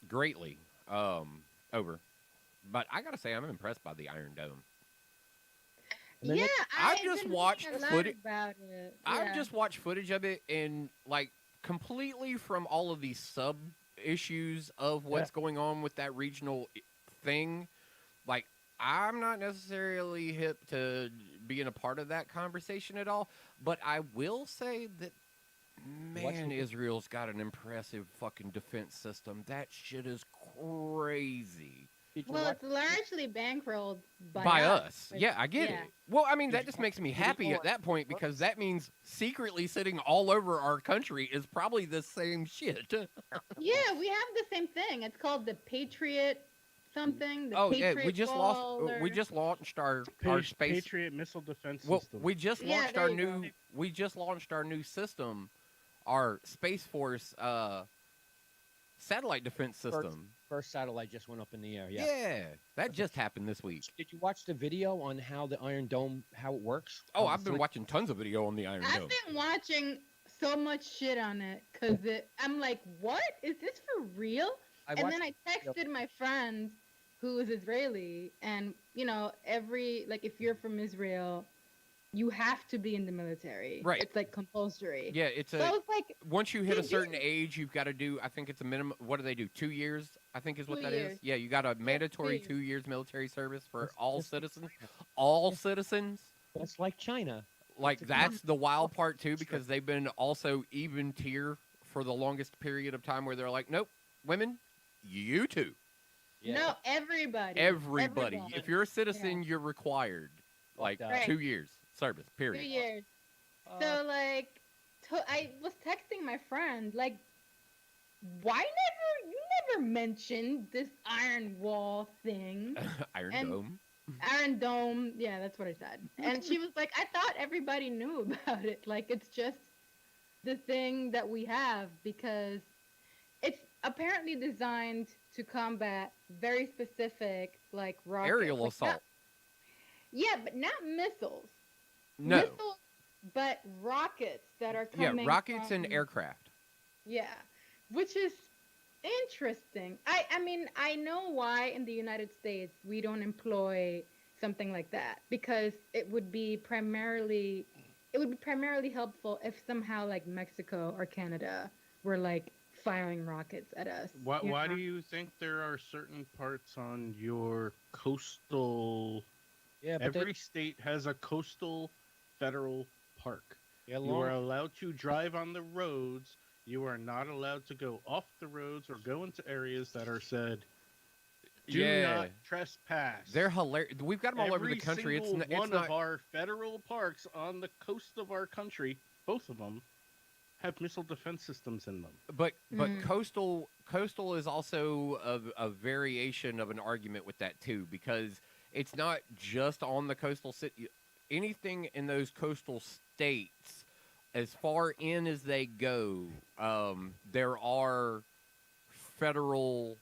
greatly over. But I gotta say, I'm impressed by the Iron Dome. And then Yeah, I've I've just been watched reading a lot footage- about it. I've Yeah. just watched footage of it, and like completely from all of these sub issues of what's going on with that regional thing. Like, I'm not necessarily hip to being a part of that conversation at all, but I will say that, man, Israel's got an impressive fucking defense system. That shit is crazy. Did you Well, watch- it's largely bankrolled By us. us. but- Yeah, I get yeah. it. Well, I mean, Did that you just watch makes me the video happy at on that point because that means secretly sitting all over our country is probably the same shit. Yeah, we have the same thing. It's called the Patriot something. The Oh Patriot yeah, we just Ball lost. We or- just launched our space. Patriot missile defense Well, system. we just Yeah, launched there our you new. go. We just launched our new system, our Space Force satellite defense system. First satellite just went up in the air. Yeah. Yeah, that just happened this week. Did you watch the video on how the Iron Dome how it works? Oh, How I've been the- watching tons of video on the Iron I've Dome. been watching so much shit on it because I'm like, what? Is this for real? I And watched then I texted my friends who is Israeli, and every like if you're from Israel, you have to be in the military. Right. It's like compulsory. Yeah, it's So a it's like once you hit a they certain did age, you've got to do. I think it's a minimum. What do they do? 2 years, I think is what 2 that is. years. Yeah, you got a Yeah, mandatory 2 years. 2 years military service for Just- all just like citizens. China. All Just- citizens. That's like China. Like It's a that's the wild common- part too, because they've been also even tier for the longest period of time, where they're like, nope, women, you too, Yeah. No, everybody. everybody. Everyone. If you're a citizen, you're required like that. Right. 2 years service. 2 Period. years. Uh, So like, I was texting my friend like, why you never mentioned this Iron Wall thing, Iron And- Dome. Iron Dome. Yeah, that's what I said. And she was like, I thought everybody knew about it. Like, it's just the thing that we have because it's apparently designed to combat very specific like rockets. Aerial like, assault. Yeah, but not missiles. No. Missiles, but rockets that are Yeah, coming. rockets and from- aircraft. Yeah, which is interesting. I mean, I know why in the United States we don't employ something like that because it would be primarily helpful if somehow like Mexico or Canada were like firing rockets at us. Why, you why know? do you think there are certain parts on your coastal? Yeah, but Every state has a coastal federal park. yeah, You are allowed to drive on the roads. You are not allowed to go off the roads or go into areas that are said do Yeah. not trespass. They're hilarious. We've got them all over Every the country. It's, single it's one not. of our federal parks on the coast of our country, both of them, have missile defense systems in them. But Mhm. coastal is also a variation of an argument with that too, because it's not just on the coastal city. Anything in those coastal states, as far in as they go, there are federal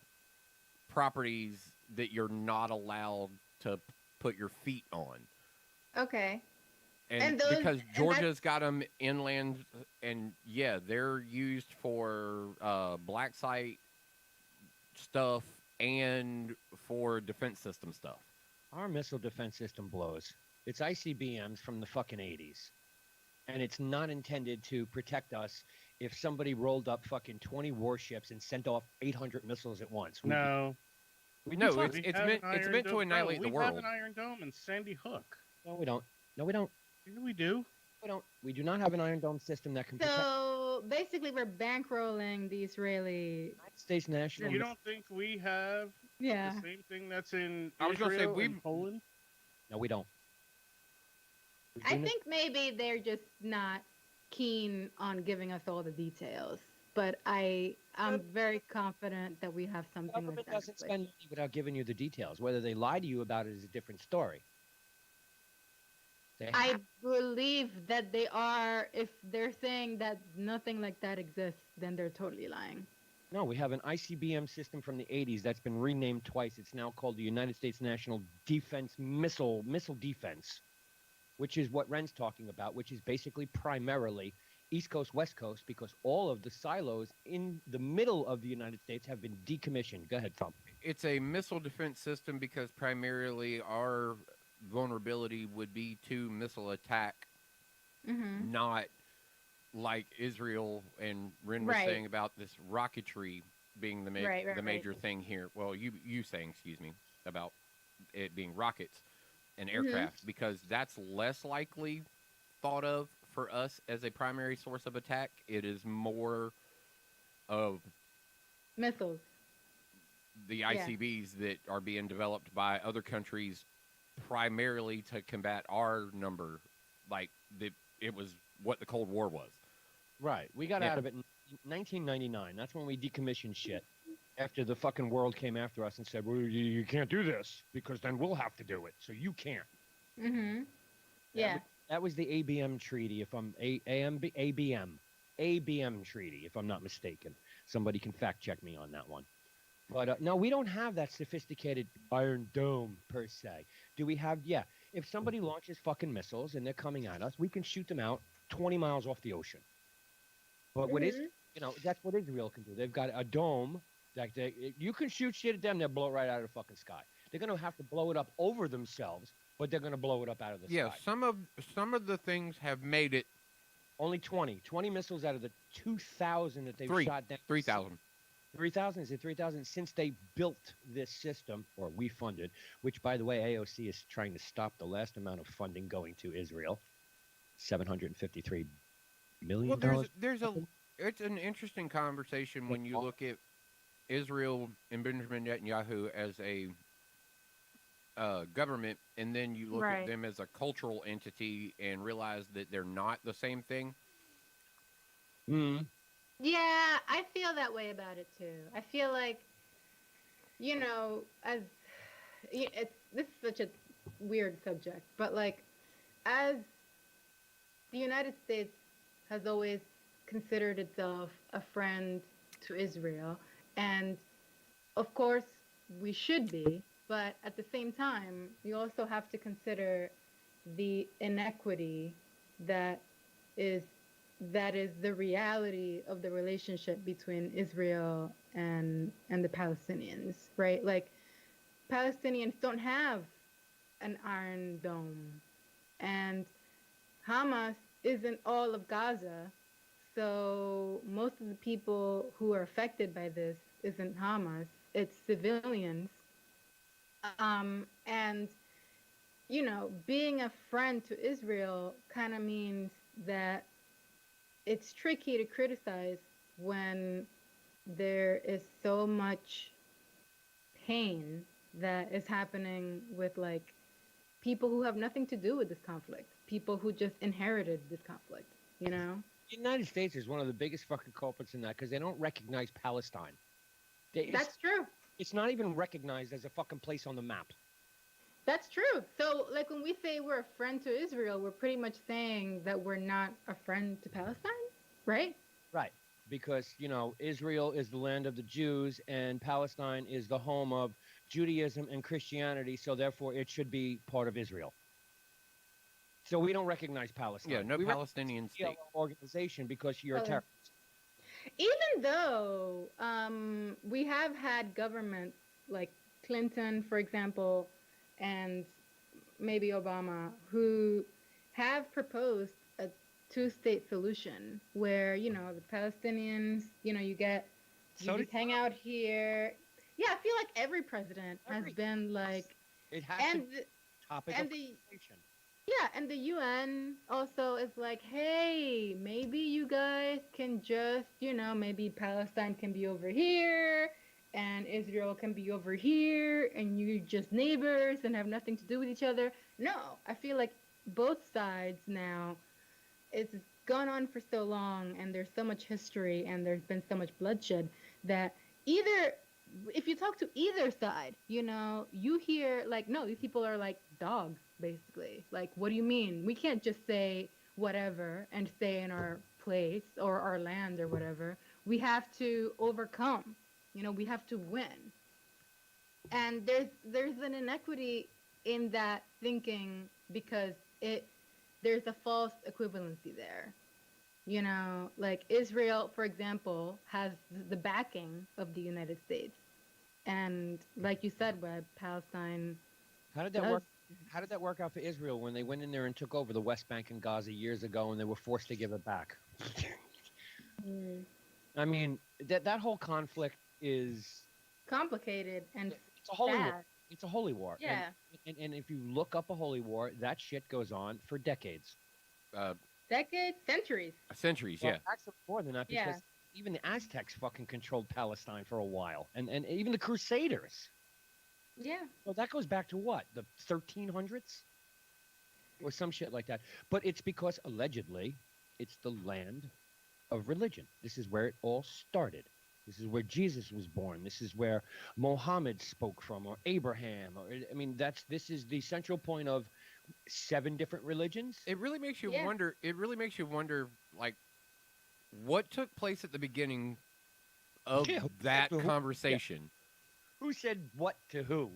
properties that you're not allowed to put your feet on. Okay. And, And those- because and Georgia's got them inland, and yeah, they're used for black site stuff and for defense system stuff. our missile defense system blows. It's ICBMs from the fucking 80s. And it's not intended to protect us if somebody rolled up fucking 20 warships and sent off 800 missiles at once. No, No, fine. it's we it's have meant an it's Iron meant to Dome. annihilate No, the we have world. an Iron Dome in Sandy Hook. No, we don't. No, we don't. Yeah, we do. We don't. We do not have an Iron Dome system that can protect the So basically, we're bankrolling the Israeli. United States national. You don't think we have Yeah. the same thing that's in I was gonna say, Israel we- and Poland? No, we don't. We I do not- think maybe they're just not keen on giving us all the details. But I'm very confident that we have the something like government that. in doesn't place. spend money without giving you the details. Whether they lie to you about it is a different story. They I believe that they are. If they're saying that nothing like that exists, then they're totally lying. No, we have an ICBM system from the 80s that's been renamed twice. It's now called the United States National Defense Missile Defense, which is what Wren's talking about, which is basically primarily East Coast, West Coast, because all of the silos in the middle of the United States have been decommissioned. Go ahead, Tom. It's a missile defense system because primarily our vulnerability would be to missile attack, Mm-hmm. not like Israel and Wren was Right. saying about this rocketry being the Right, right, the right. major thing here. Well, you saying, excuse me, about it being rockets and Mm-hmm. aircraft, because that's less likely thought of for us as a primary source of attack. It is more of Missiles. the Yeah. ICBs that are being developed by other countries primarily to combat our number. Like it was what the Cold War was. Right. We got Yeah. out of it in 1999. That's when we decommissioned shit. After the fucking world came after us and said, well, you can't do this because then we'll have to do it. So you can't. Mm-hmm. Yeah. That was the ABM treaty, if I'm ABM treaty, if I'm not mistaken. Somebody can fact check me on that one. But no, we don't have that sophisticated Iron Dome per se. Do we have? Yeah. If somebody launches fucking missiles and they're coming at us, we can shoot them out 20 miles off the ocean. But what is, that's what Israel can do. They've got a dome that you can shoot shit at them, they'll blow it right out of the fucking sky. they're going to have to blow it up over themselves, but they're going to blow it up out of the Yeah, sky. some of the things have made it Only 20 missiles out of the 2,000 that they've shot down. 3,000. 3,000? Is it 3,000? Since they built this system, or we funded, which, by the way, AOC is trying to stop the last amount of funding going to Israel, $753 million. Well, it's an interesting conversation when you look at Israel and Benjamin Netanyahu as a government, and then you look at them as a cultural entity and realize that they're not the same thing. Mm. Yeah, I feel that way about it too. I feel like, as this is such a weird subject, but like, as the United States has always considered itself a friend to Israel, and of course we should be, but at the same time, you also have to consider the inequity that is the reality of the relationship between Israel and the Palestinians, right? Like, Palestinians don't have an Iron Dome, and Hamas isn't all of Gaza, so most of the people who are affected by this isn't Hamas, it's civilians. And being a friend to Israel kind of means that it's tricky to criticize when there is so much pain that is happening with like people who have nothing to do with this conflict, people who just inherited this conflict, The United States is one of the biggest fucking culprits in that because they don't recognize Palestine. That's true. It's not even recognized as a fucking place on the map. That's true. So, like, when we say we're a friend to Israel, we're pretty much saying that we're not a friend to Palestine, right? Right. Because, Israel is the land of the Jews and Palestine is the home of Judaism and Christianity, so therefore it should be part of Israel. So we don't recognize Palestine. Yeah, no we Palestinian state organization because you're a terrorist. Even though we have had governments like Clinton, for example, and maybe Obama, who have proposed a two-state solution where, the Palestinians, you just hang out here. Yeah, I feel like every president has been like, it has to be topic of conversation. Yeah, and the UN also is like, hey, maybe you guys can just, maybe Palestine can be over here and Israel can be over here and you're just neighbors and have nothing to do with each other. No, I feel like both sides now, it's gone on for so long and there's so much history and there's been so much bloodshed that if you talk to either side, you hear like, no, these people are like dogs, basically. Like, what do you mean? We can't just say whatever and stay in our place or our land or whatever. We have to overcome. We have to win. And there's an inequity in that thinking because there's a false equivalency there. Like Israel, for example, has the backing of the United States. And like you said, Webb, Palestine. How did that work? How did that work out for Israel when they went in there and took over the West Bank and Gaza years ago and they were forced to give it back? I mean, that whole conflict is complicated and it's a holy sad. war. It's a holy war. Yeah. And if you look up a holy war, that shit goes on for decades. Decades, centuries. Centuries, Well, yeah. actually more than that because even the Aztecs fucking controlled Palestine for a while. And even the Crusaders. Yeah. Well, that goes back to what? The 1300s? Or some shit like that. But it's because, allegedly, it's the land of religion. This is where it all started. This is where Jesus was born. This is where Mohammed spoke from, or Abraham. This is the central point of 7 different religions. It really makes you wonder. It really makes you wonder, like, what took place at the beginning of that conversation. Yeah. Who said what to who?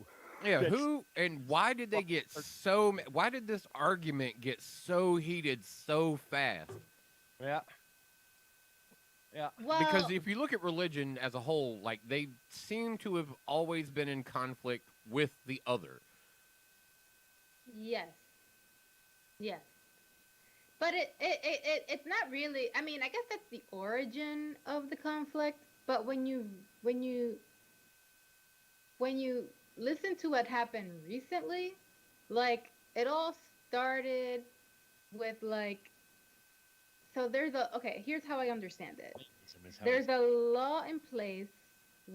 Yeah, who and why did they get so? Why did this argument get so heated so fast? Yeah. Yeah. Well, Because if you look at religion as a whole, like they seem to have always been in conflict with the other. Yes. Yes. But it's not really. I mean, I guess that's the origin of the conflict. But when you when you listen to what happened recently, like it all started with like, so there's a, okay, here's how I understand it. There's a law in place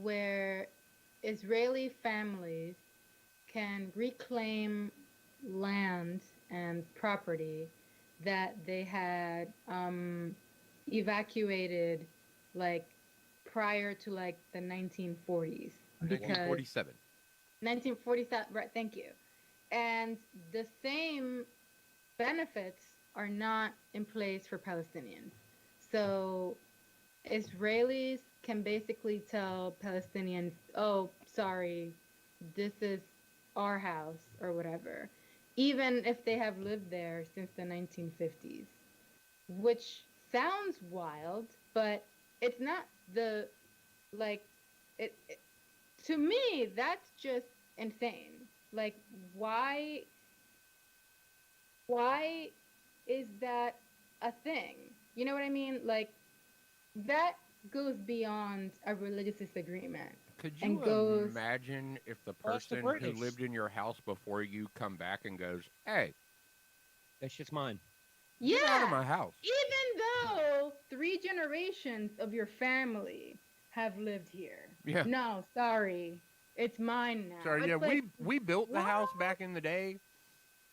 where Israeli families can reclaim land and property that they had evacuated like prior to like the 1940s, because 1947. 1947, right, thank you. And the same benefits are not in place for Palestinians. So Israelis can basically tell Palestinians, oh, sorry, this is our house or whatever, even if they have lived there since the 1950s, which sounds wild, but it's not the, like, it to me, that's just insane. Like, why why is that a thing? You know what I mean? Like, that goes beyond a religious disagreement Could and you goes, imagine if the Well, that's the person who British. lived in your house before you come back and goes, "Hey, That's just mine. get out of yeah, my house"? even though 3 generations of your family have lived here. Yeah. No, sorry, it's mine now. So yeah, It's like, we built the what? house back in the day.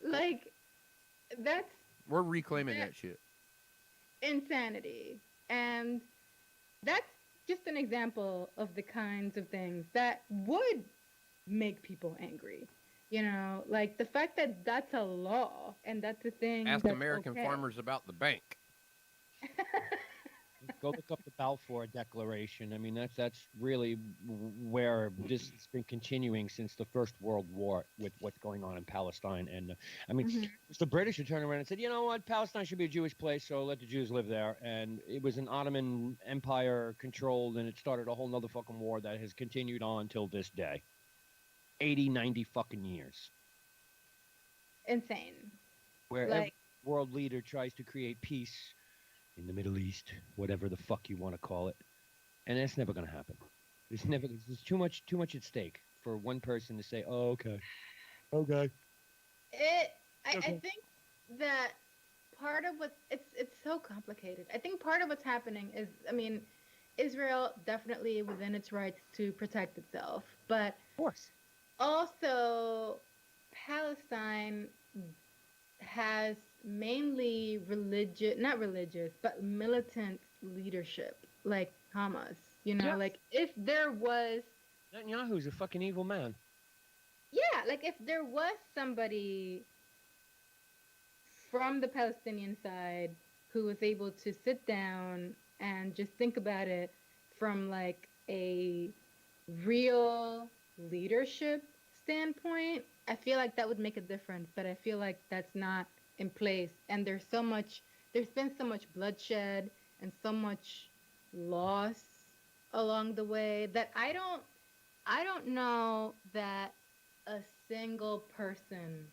Like, that's We're reclaiming that that shit. insanity. And that's just an example of the kinds of things that would make people angry. You know, like the fact that that's a law and that's a thing Ask that's American okay. farmers about the bank. Go look up the Balfour Declaration. I mean, that's really where this has been continuing since the First World War with what's going on in Palestine. And I mean, Mhm. it was the British who turned around and said, you know what, Palestine should be a Jewish place, so let the Jews live there. And it was an Ottoman Empire controlled, and it started a whole nother fucking war that has continued on till this day. 80, 90 fucking years. Insane. Where every Like, world leader tries to create peace in the Middle East, whatever the fuck you want to call it. And that's never going to happen. There's too much at stake for one person to say, "Oh, okay, okay." I Okay. think that part of what, it's so complicated. I think part of what's happening is, I mean, Israel definitely within its rights to protect itself, but Of course. also Palestine has mainly religious, not religious, but militant leadership, like Hamas. You know, Yeah. like if there was, Netanyahu's a fucking evil man. yeah, like if there was somebody from the Palestinian side who was able to sit down and just think about it from like a real leadership standpoint, I feel like that would make a difference. But I feel like that's not in place. And there's been so much bloodshed and so much loss along the way that I don't know that a single person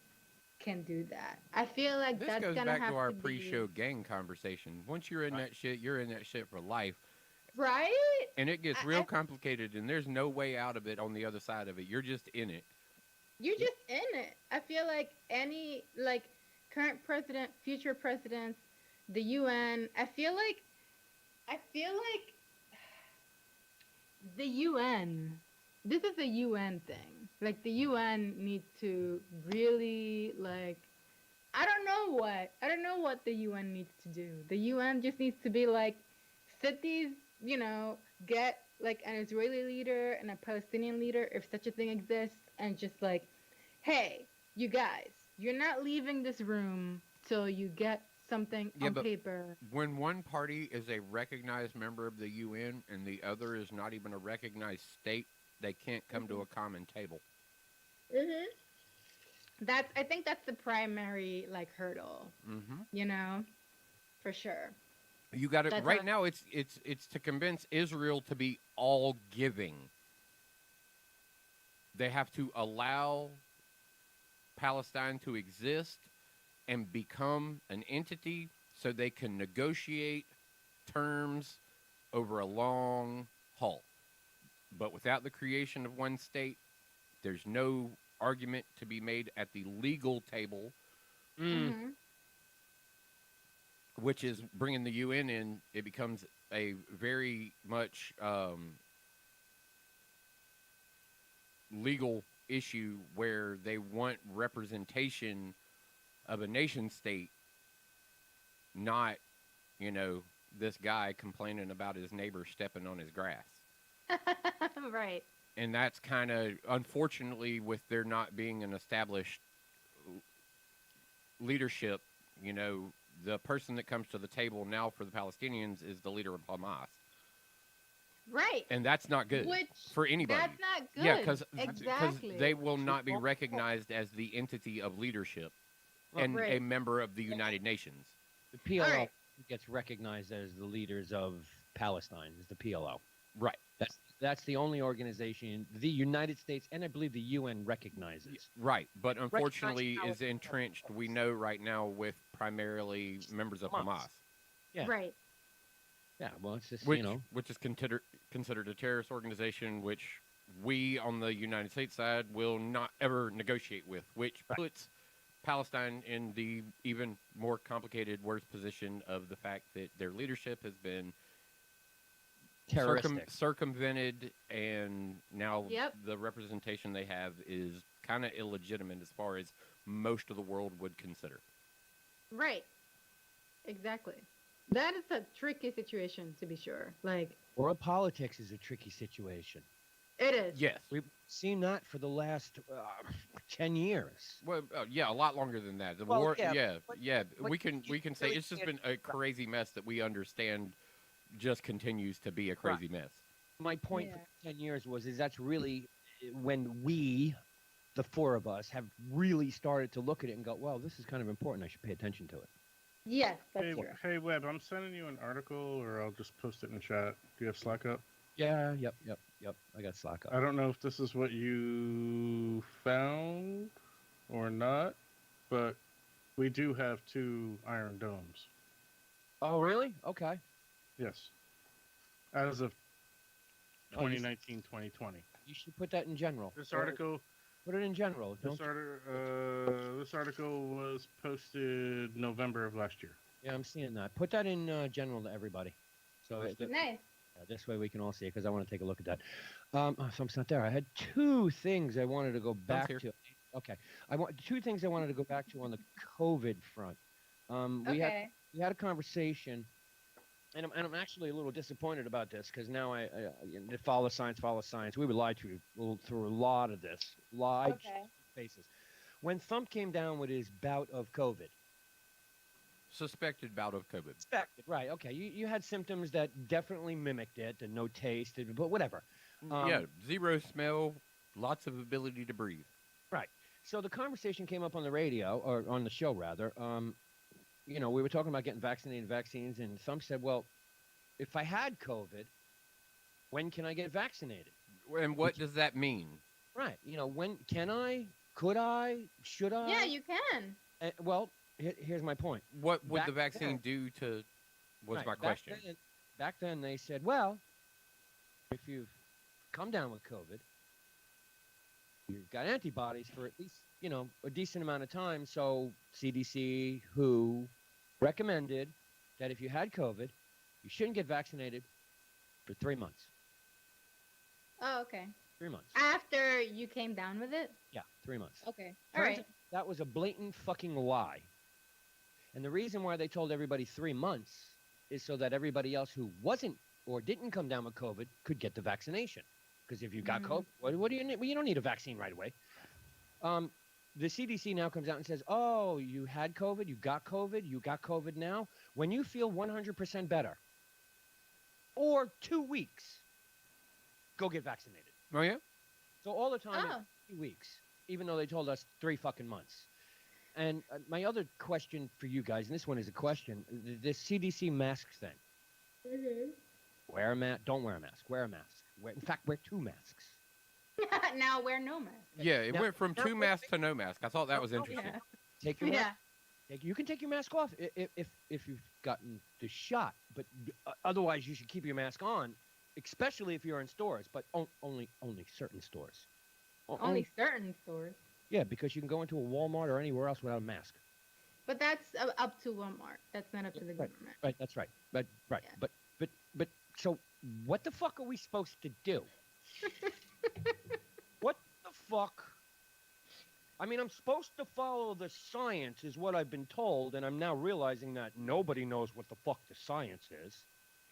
can do that. I feel like This that's goes gonna back have to our to be pre-show gang conversation. Once you're in that shit, you're in that shit for life. right. And it gets I, real I, complicated, and there's no way out of it on the other side of it. You're just in it. you're just in it. I feel like any like current president, future presidents, the UN. I feel like the UN. This is a UN thing. Like the UN needs to really like. I don't know what the UN needs to do. The UN just needs to be like, cities, get like an Israeli leader and a Palestinian leader, if such a thing exists, and just like, hey, you guys, you're not leaving this room till you get something Yeah, on but paper. when one party is a recognized member of the UN and the other is not even a recognized state, they can't come to a common table. Mm-hmm. I think that's the primary like hurdle, Hmm. for sure. You got it That's right how. now. It's to convince Israel to be all giving. They have to allow Palestine to exist and become an entity so they can negotiate terms over a long haul. But without the creation of one state, there's no argument to be made at the legal table, Mm. Hmm. which is bringing the UN in. It becomes a very much legal issue where they want representation of a nation state, not, you know, this guy complaining about his neighbor stepping on his grass. Right. And that's kind of, unfortunately, with there not being an established leadership, you know, the person that comes to the table now for the Palestinians is the leader of Hamas. Right. And that's not good Which for anybody. that's not good. Yeah, because exactly. they will not be recognized as the entity of leadership and Right. a member of the United Nations. The PLO All right. gets recognized as the leaders of Palestine. Is the PLO? Right. That's the only organization the United States and I believe the UN recognizes. Right. But unfortunately Palestine. is entrenched, we know right now, with primarily members of Hamas. Yeah. Right. Yeah. Well, it's just Which, you know. which is considered a terrorist organization, which we on the United States side will not ever negotiate with, which Right. puts Palestine in the even more complicated, worse position of the fact that their leadership has been Terroristic. circumvented, and now Yep. the representation they have is kind of illegitimate as far as most of the world would consider. Right. Exactly. That is a tricky situation to be sure. Like World politics is a tricky situation. it is. Yes. We've seen that for the last 10 years. Well, yeah, a lot longer than that. The Well, war, yeah, yeah. but We can say really it's just can't- been a crazy mess that we understand. Just continues to be a crazy mess. My point Yeah. for 10 years is that's really when we, the four of us, have really started to look at it and go, well, this is kind of important. I should pay attention to it. Yes, that's Hey, true. hey, Webb, I'm sending you an article, or I'll just post it in chat. Do you have Slack up? Yeah, yep. I got Slack up. I don't know if this is what you found or not, but we do have 2 Iron Domes. Oh, really? Okay. Yes. As of Oh, you- 2019, 2020. You should put that in general. This article Put it in general. this, this article was posted November of last year. Yeah, I'm seeing that. Put that in general to everybody. So Nice. this way we can all see it because I want to take a look at that. So I'm not there. I had 2 things I wanted to go back here. to. Okay. I want 2 things I wanted to go back to on the COVID front. We Okay. had a conversation, and I'm actually a little disappointed about this because now I follow science. We were lied to through a lot of this. Lied Okay. faces. When Thump came down with his bout of COVID, Suspected bout of COVID. suspected, right? Okay, you had symptoms that definitely mimicked it, and no taste, but whatever. Yeah, zero smell, lots of ability to breathe. So the conversation came up on the radio, or on the show rather. We were talking about getting vaccinated vaccines, and Thump said, "Well, if I had COVID, when can I get vaccinated?" And what does that mean? Right. When can I? Could I? Should I? Yeah, you can. Well, here's my point. What would Back the vaccine then- do to? Was Right, my question. Back then, they said, well, if you've come down with COVID, you've got antibodies for at least, a decent amount of time. So CDC, WHO, recommended that if you had COVID, you shouldn't get vaccinated for 3 months. Oh, okay. 3 months. After you came down with it? Yeah, 3 months. Okay. All Turns right. out that was a blatant fucking lie. And the reason why they told everybody 3 months is so that everybody else who wasn't or didn't come down with COVID could get the vaccination. Because if you got Mhm. COVID, what do you need? Well, you don't need a vaccine right away. The CDC now comes out and says, oh, you had COVID, you got COVID now. When you feel 100% better, or 2 weeks, go get vaccinated. Oh yeah. So all the time, Oh. it's 2 weeks, even though they told us 3 fucking months. And my other question for you guys, and this one is a question, this CDC mask thing. Mm-hmm. Wear a mask, don't wear a mask, wear a mask. In fact, wear 2 masks. Now wear no mask. Yeah, it Now- went from now 2 wait, masks to no mask. I thought that was no, interesting. Yeah. Take your Yeah. mask. You can take your mask off if you've gotten the shot, but otherwise you should keep your mask on, especially if you're in stores, but only certain stores. Only certain stores. Yeah, because you can go into a Walmart or anywhere else without a mask. But that's up to Walmart. That's not up to the government. Right, that's right. But right, Yeah. but so what the fuck are we supposed to do? What the fuck? I mean, I'm supposed to follow the science, is what I've been told, and I'm now realizing that nobody knows what the fuck the science is.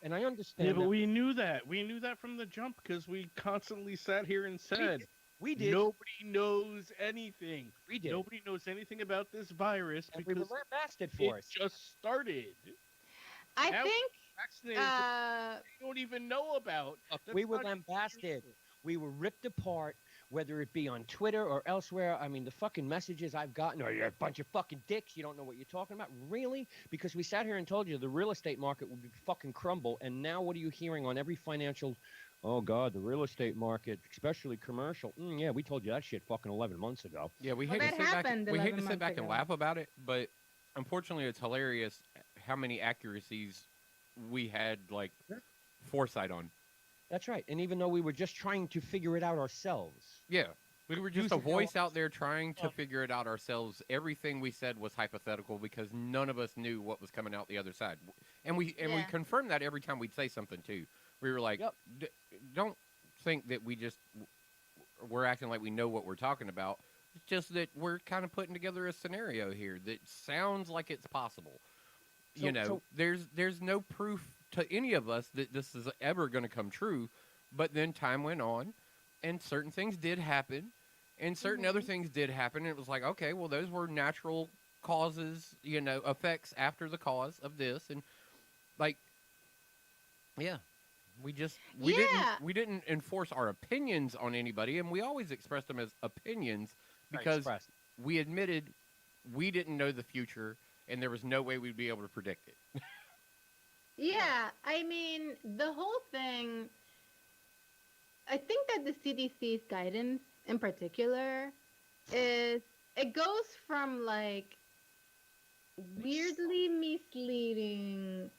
And I understand. Yeah, but that we knew that. We knew that from the jump because we constantly sat here and said, we did. nobody knows anything. We did. Nobody knows anything about this virus And we were because lambasted for it it. just started. I Now- think Vaccinated, we don't even know about. That's We were not even lambasted. true. We were ripped apart, whether it be on Twitter or elsewhere. I mean, the fucking messages I've gotten are, you're a bunch of fucking dicks. You don't know what you're talking about. Really? Because we sat here and told you the real estate market would be fucking crumble. And now what are you hearing on every financial? Oh, God, the real estate market, especially commercial. Yeah, we told you that shit fucking 11 months ago. Yeah, we Well, hate to that sit back. happened We hate to 11 sit months back and ago. laugh about it, but unfortunately, it's hilarious how many accuracies we had like Yeah. foresight on. That's right. And even though we were just trying to figure it out ourselves. Yeah, we were just a Using voice our- out there trying to figure it out ourselves. Everything we said was hypothetical because none of us knew what was coming out the other side, and we Yeah. confirmed that every time we'd say something too. We were like, Yep. Don't think that we're acting like we know what we're talking about. It's just that we're kind of putting together a scenario here that sounds like it's possible. So- You know, so- there's no proof to any of us that this is ever going to come true. But then time went on, and certain things did happen, and certain other things did happen. And it was like, okay, well, those were natural causes, you know, effects after the cause of this, and like, yeah, we Yeah. didn't enforce our opinions on anybody, and we always expressed them as opinions because Expressed. we admitted we didn't know the future, and there was no way we'd be able to predict it. Yeah, I mean, the whole thing, I think that the CDC's guidance in particular is, it goes from like weirdly misleading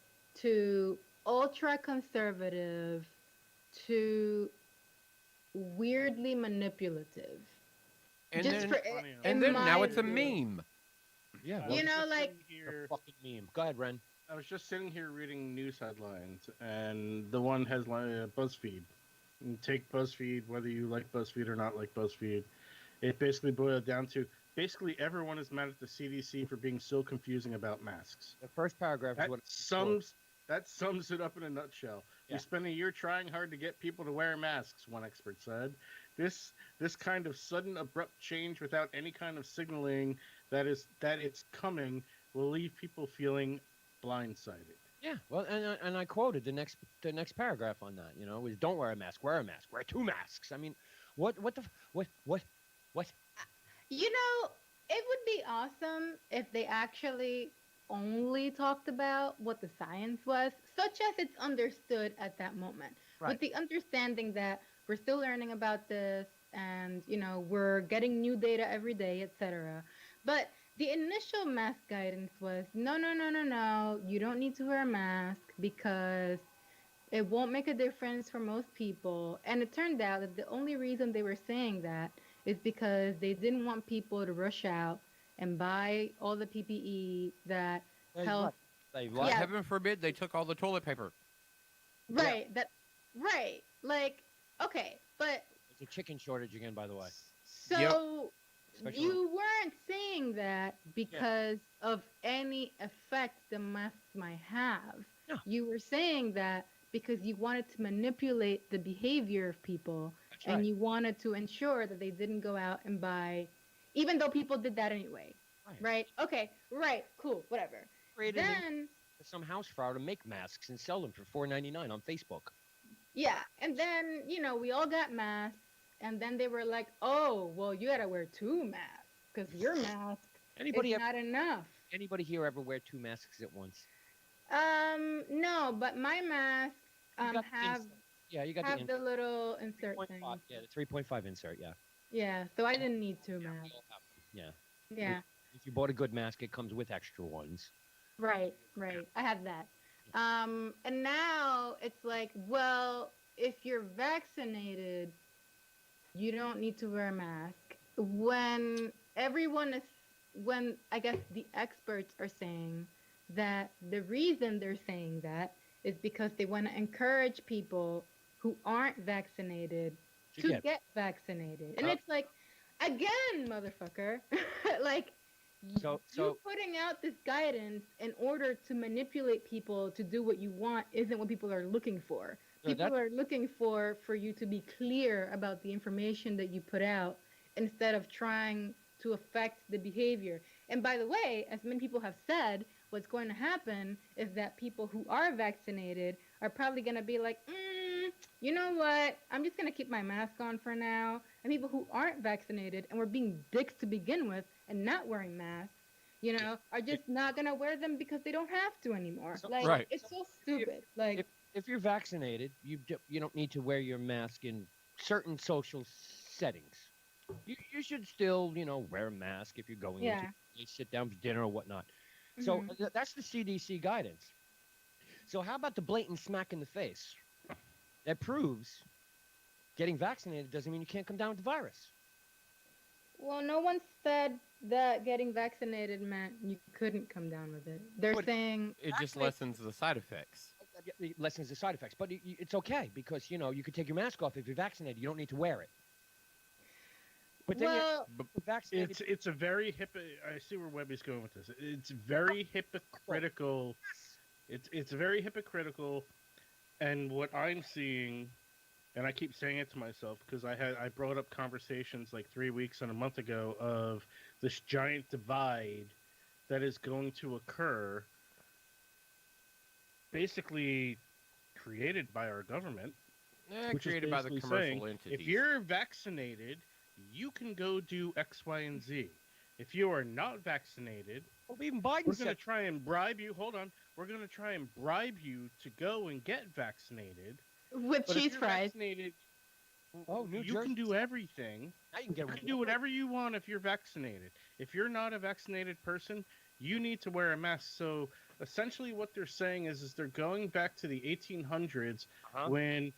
to ultra conservative to weirdly manipulative. And Just then, for, funny, huh? and in then now my it's a view. meme. Yeah. I well, You was know, just like- sitting here- a fucking meme. Go ahead, Ren. I was just sitting here reading news headlines, and the one headline, BuzzFeed. And take BuzzFeed, whether you like BuzzFeed or not like BuzzFeed. It basically boiled down to basically everyone is mad at the CDC for being so confusing about masks. The first paragraph is That what sums it up in a nutshell. Yeah. We spent a year trying hard to get people to wear masks, one expert said. This kind of sudden abrupt change without any kind of signaling that it's coming will leave people feeling blindsided. Yeah, well, and I quoted the next paragraph on that. You know, was don't wear a mask, wear two masks. I mean, what You know, it would be awesome if they actually only talked about what the science was, such as it's understood at that moment. Right. With the understanding that we're still learning about this and, you know, we're getting new data every day, etc. But the initial mask guidance was no, you don't need to wear a mask because it won't make a difference for most people. And it turned out that the only reason they were saying that is because they didn't want people to rush out and buy all the PPE that health. They God, Yeah. heaven forbid they took all the toilet paper. Right. Right. Like, okay, but It's a chicken shortage again, by the way. so Especially- you weren't saying that because of any effect the masks might have. No. You were saying that because you wanted to manipulate the behavior of people That's and right. you wanted to ensure that they didn't go out and buy, even though people did that anyway. Right? Okay. Right. Cool. Whatever. Created Then, some house fraud to make masks and sell them for $4.99 on Facebook. yeah. And then, you know, we all got masks. And then they were like, oh, well, you got to wear 2 masks because your mask Anybody is not enough. anybody here ever wear 2 masks at once? No, but my masks You got have Yeah, you got have the little insert 3.5. thing. Yeah, the 3.5 insert. Yeah. Yeah, so I didn't need two masks. Yeah. Yeah, If you bought a good mask, it comes with extra ones. right, right. I had that. And now it's like, well, if you're vaccinated, you don't need to wear a mask. When I guess the experts are saying that the reason they're saying that is because they want to encourage people who aren't vaccinated to get vaccinated. And Uh, it's like, again, motherfucker, like So, you so putting out this guidance in order to manipulate people to do what you want isn't what people are looking for. So People that are looking for you to be clear about the information that you put out instead of trying to affect the behavior. And by the way, as many people have said, what's going to happen is that people who are vaccinated are probably going to be like, you know what? I'm just going to keep my mask on for now. And people who aren't vaccinated and were being dicks to begin with and not wearing masks, are just not going to wear them because they don't have to anymore. Like, Right. it's so stupid. Like, if you're vaccinated, you don't need to wear your mask in certain social settings. You should still wear a mask if you're going yeah. into a sit down for dinner or whatnot. So Mhm. that's the CDC guidance. So how about the blatant smack in the face that proves getting vaccinated doesn't mean you can't come down with the virus? Well, no one said that getting vaccinated meant you couldn't come down with it. They're But saying, It just lessens the side effects. It lessens the side effects, but it's okay because you could take your mask off if you're vaccinated. You don't need to wear it. But then well, But you're vaccinated. It's a very I see where Webby's going with this. It's very hypocritical. It's very hypocritical, and what I'm seeing, and I keep saying it to myself because I brought up conversations like 3 weeks and a month ago of this giant divide that is going to occur, basically created by our government, which is Created by the basically commercial saying, entities. if you're vaccinated, you can go do X, Y, and Z. If you are not vaccinated, Well, even Biden we're going to said, try and bribe you. Hold on. We're going to try and bribe you to go and get vaccinated. with But if cheese you're fries. vaccinated, "Oh, New you Jersey, can do everything. now you can get You can do whatever you want if you're vaccinated. If you're not a vaccinated person, you need to wear a mask." So essentially what they're saying is they're going back to the 1800s Uh-huh. when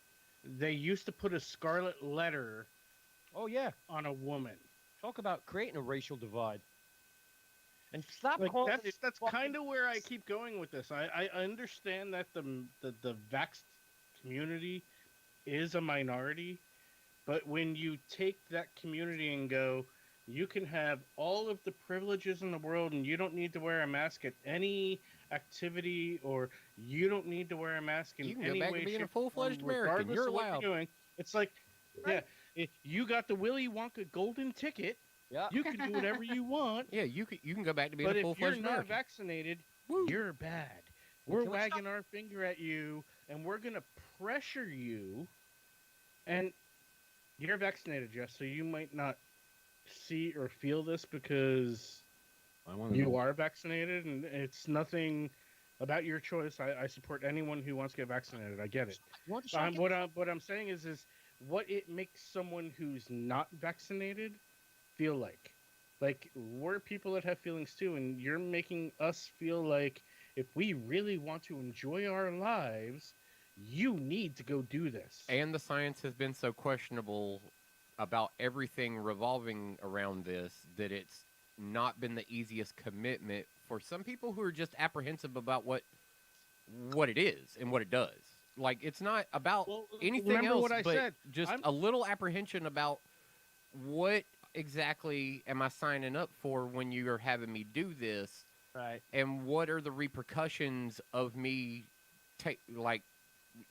they used to put a scarlet letter Oh yeah, on a woman. talk about creating a racial divide." And stop Like calling that's it kind of where I keep going with this. I understand that the vax community is a minority, but when you take that community and go, you can have all of the privileges in the world and you don't need to wear a mask at any activity, or you don't need to wear a mask in You can any go back way, to being a shape, or form, full-fledged American. regardless You're of what allowed. you're doing. It's like, you got the Willy Wonka golden ticket. Yeah. You can do whatever you want. Yeah, you can go back to being But a if you're full-fledged not American. vaccinated, Woo. you're bad. We're Can we stop? wagging our finger at you, and we're gonna pressure you. And you're vaccinated, Jess, so you might not see or feel this because I want you are vaccinated, and it's nothing about your choice. I support anyone who wants to get vaccinated. I get it. What I'm saying is what it makes someone who's not vaccinated feel like. Like, we're people that have feelings too, and you're making us feel like if we really want to enjoy our lives, you need to go do this. And the science has been so questionable about everything revolving around this that it's not been the easiest commitment for some people who are just apprehensive about what it is and what it does. Like, it's not about anything remember else, what I but said. just I'm- a little apprehension about what exactly am I signing up for when you are having me do this, Right. and what are the repercussions of me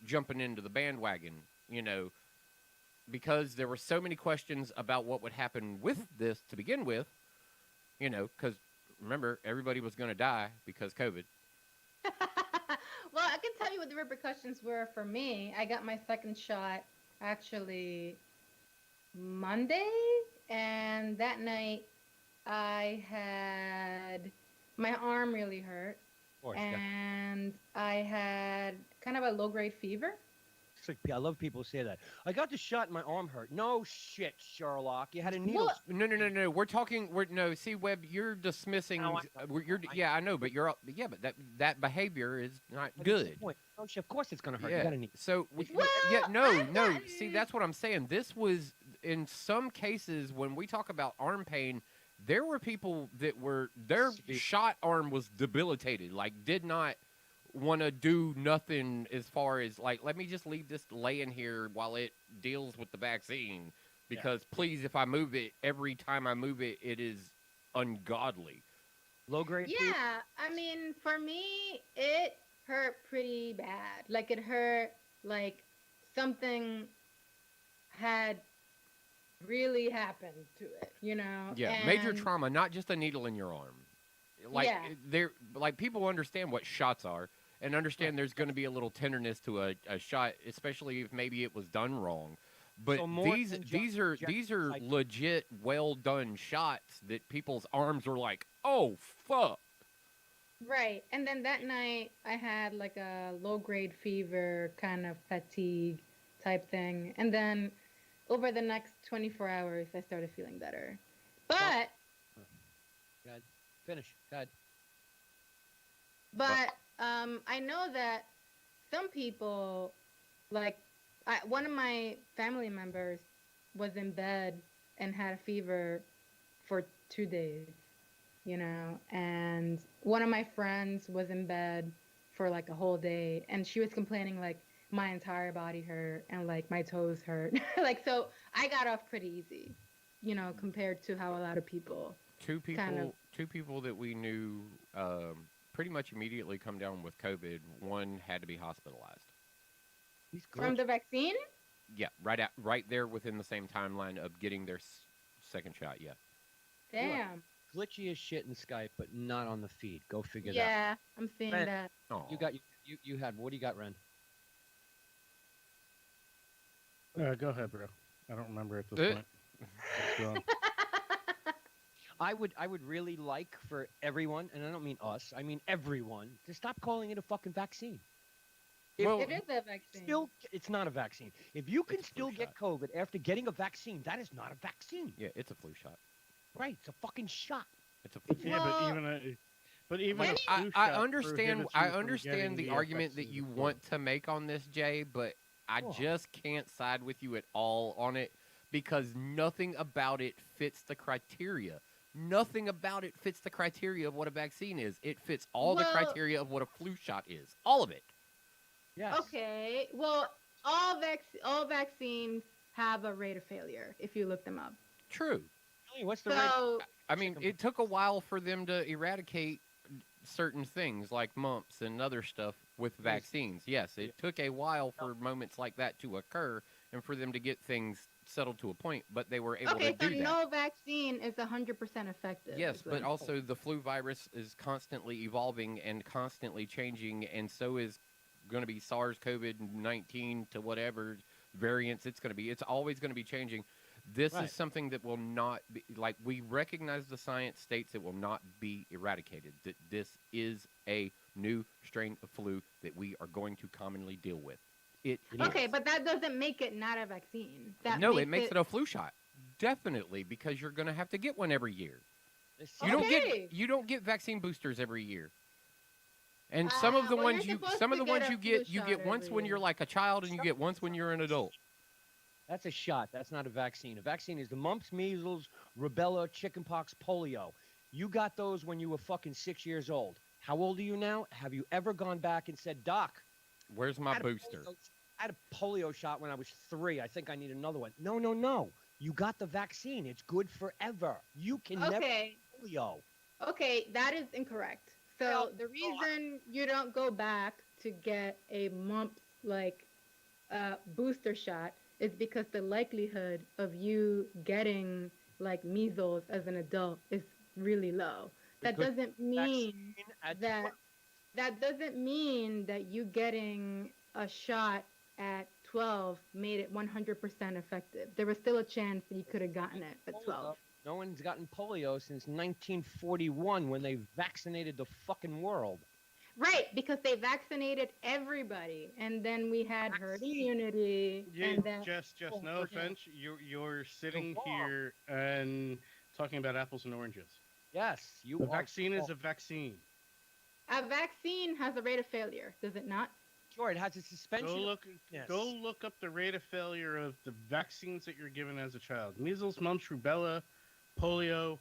jumping into the bandwagon, because there were so many questions about what would happen with this to begin with, because remember, everybody was going to die because COVID. Well, I can tell you what the repercussions were for me. I got my second shot actually Monday, and that night I had my arm really hurt, Of course, yeah. and I had kind of a low grade fever. like, I love people who say that. I got the shot and my arm hurt. No shit, Sherlock. You had a needle. Well, No. We're talking. No. See, Webb, you're dismissing. No, I know. You're. Yeah, I know, but you're. Yeah, but that behavior is not But it's the good. point. Oh, shit, of course it's gonna hurt. You Yeah. got a needle. So Well, yeah, no. I've gotten- See, that's what I'm saying. This was in some cases when we talk about arm pain. There were people that were their Severe. shot arm was debilitated. Like, did not want to do nothing as far as like, let me just leave this laying here while it deals with the vaccine. Because please, if I move it, every time I move it, it is ungodly. Low grade. fever? Yeah, I mean, for me, it hurt pretty bad. Like, it hurt like something had really happened to it, you know? Yeah, major And- trauma, not just a needle in your arm. Like Yeah. they're like people understand what shots are and understand there's going to be a little tenderness to a shot, especially if maybe it was done wrong. But So more these than just these are like- legit, well done shots that people's arms are like, oh fuck. Right. And then that night, I had like a low grade fever, kind of fatigue type thing. And then over the next 24 hours, I started feeling better. But, Finish. Go ahead. but, I know that some people, like, one of my family members was in bed and had a fever for 2 days, you know, and one of my friends was in bed for like a whole day, and she was complaining like my entire body hurt and like my toes hurt. Like, so I got off pretty easy, you know, compared to how a lot of people. Two people Kind of. two people that we knew pretty much immediately come down with COVID. One had to be hospitalized. He's From the vaccine? Yeah, right there within the same timeline of getting their second shot. Yeah. Damn. glitchy as shit in Skype, but not on the feed. Go figure that. Yeah, I'm seeing Ren, that. Oh. You got you had. What do you got, Ren? Go ahead, bro. I don't remember at this point. Let's go on. I would really like for everyone, and I don't mean us, I mean everyone, to stop calling it a fucking vaccine. Well, It is a vaccine. Still, it's not a vaccine. If you can It's a flu still get shot. COVID after getting a vaccine, that is not a vaccine. Yeah, it's a flu shot. Right? It's a fucking shot. It's a flu Yeah, shot. but even Like, a flu I shot understand. prohibits you I from understand getting the effects argument that of the you flu. want to make on this, Jay, but I Cool. just can't side with you at all on it because nothing about it fits the criteria. Nothing about it fits the criteria of what a vaccine is. It fits all the Well- criteria of what a flu shot is. All of it. Yes. Okay. Well, all vaccines have a rate of failure if you look them up. True. Really, what's the rate? So I mean, it took a while for them to eradicate certain things like mumps and other stuff with vaccines. Yes, it took a while for moments like that to occur and for them to get things settled to a point, but they were able okay, to so do that. no vaccine is 100% effective. Yes, is what but I'm also the flu virus is constantly evolving and constantly changing, and so is going to be SARS-CoV-19 to whatever variants it's going to be. It's always going to be changing. This Right. is something that will not be, like, we recognize the science states it will not be eradicated. That this is a new strain of flu that we are going to commonly deal with. It Okay, is. but that doesn't make it not a vaccine. That No, it makes it a flu shot. Definitely, because you're going to have to get one every year. You don't Okay. get vaccine boosters every year. And some of the well, ones you're you supposed some of to the get ones a you flu get you shot get once every when you're year. like a child and you get once when you're an adult. That's a shot. That's not a vaccine. A vaccine is the mumps, measles, rubella, chickenpox, polio. You got those when you were fucking 6 years old. How old are you now? Have you ever gone back and said, Doc, Where's I my had a booster? I had a polio shot when I was 3. I think I need another one. No. You got the vaccine. It's good forever. You can never Okay. polio. Okay, that is incorrect. So Well, the reason you don't go back to get a mumps like booster shot is because the likelihood of you getting like measles as an adult is really low. That Because doesn't mean Vaccine at that 12. that doesn't mean that you getting a shot at 12 made it 100% effective. There was still a chance that you could have gotten it at 12. No one's gotten polio since 1941 when they vaccinated the fucking world. Right, because they vaccinated everybody, and then we had herd immunity, Yeah, and then just no herd offense. You're sitting wrong. here and talking about apples and oranges. Yes, you The are. vaccine is a vaccine. a vaccine has a rate of failure, does it not? Sure, it has a suspension. Yes. Go look up the rate of failure of the vaccines that you're given as a child. Measles, mumps, rubella, polio.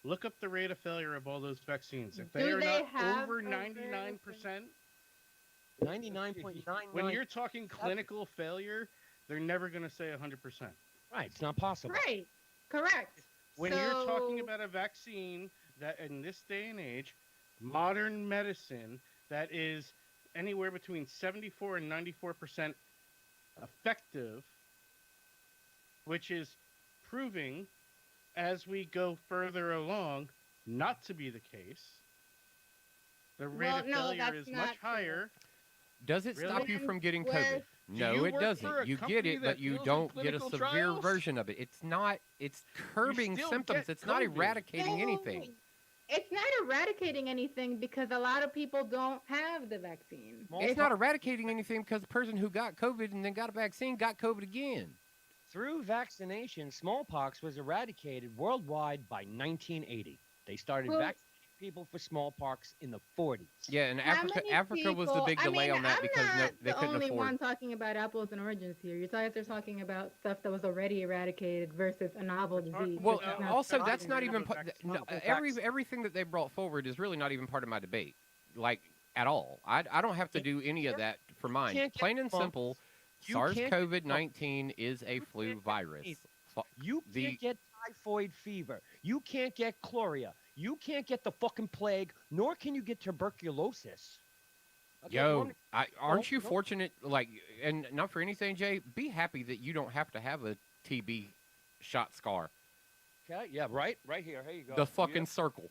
Look up the rate of failure of all those vaccines. If they Do are they not have over a rate of 99%, 99.99. when you're talking clinical failure, they're never going to say 100%. Right, it's not possible. Right, correct. When you're talking So- about a vaccine that in this day and age, modern medicine that is anywhere between 74 and 94% effective, which is proving as we go further along not to be the case. The rate Well, of no, failure that's is not much true. higher. Does it stop Really? you from getting With- COVID? Do No, you it work doesn't. for a You get company it, that but you deals in don't get a clinical severe trials? version of it. It's not. It's curbing still symptoms. get It's not COVID. eradicating No, anything. It's not eradicating anything because a lot of people don't have the vaccine. It's not eradicating anything because the person who got COVID and then got a vaccine got COVID again. Through vaccination, smallpox was eradicated worldwide by 1980. They started Well- vaccinating people for smallpox in the 40s. Yeah, and How many Africa was the people- big I delay mean, on that I'm because not they the couldn't only afford. one talking about apples and oranges here. You guys are talking about stuff that was already eradicated versus a novel disease. Well, which is not also the that's same. not Vaccine even of a no, vaccine. everything that they brought forward is really not even part of my debate, like at all. I don't have to do any of that for mine. can't get Plain and mumps. simple, You can't get SARS-CoV-19 is a flu can't get virus. anything. Fu- You The- can't get typhoid fever. You can't get chloria. You can't get the fucking plague, nor can you get tuberculosis. Okay, Yo, one- aren't you no. fortunate? Like, and not for anything, Jay. Be happy that you don't have to have a TB shot scar. Okay, yeah, right here. Here you go. The fucking circle.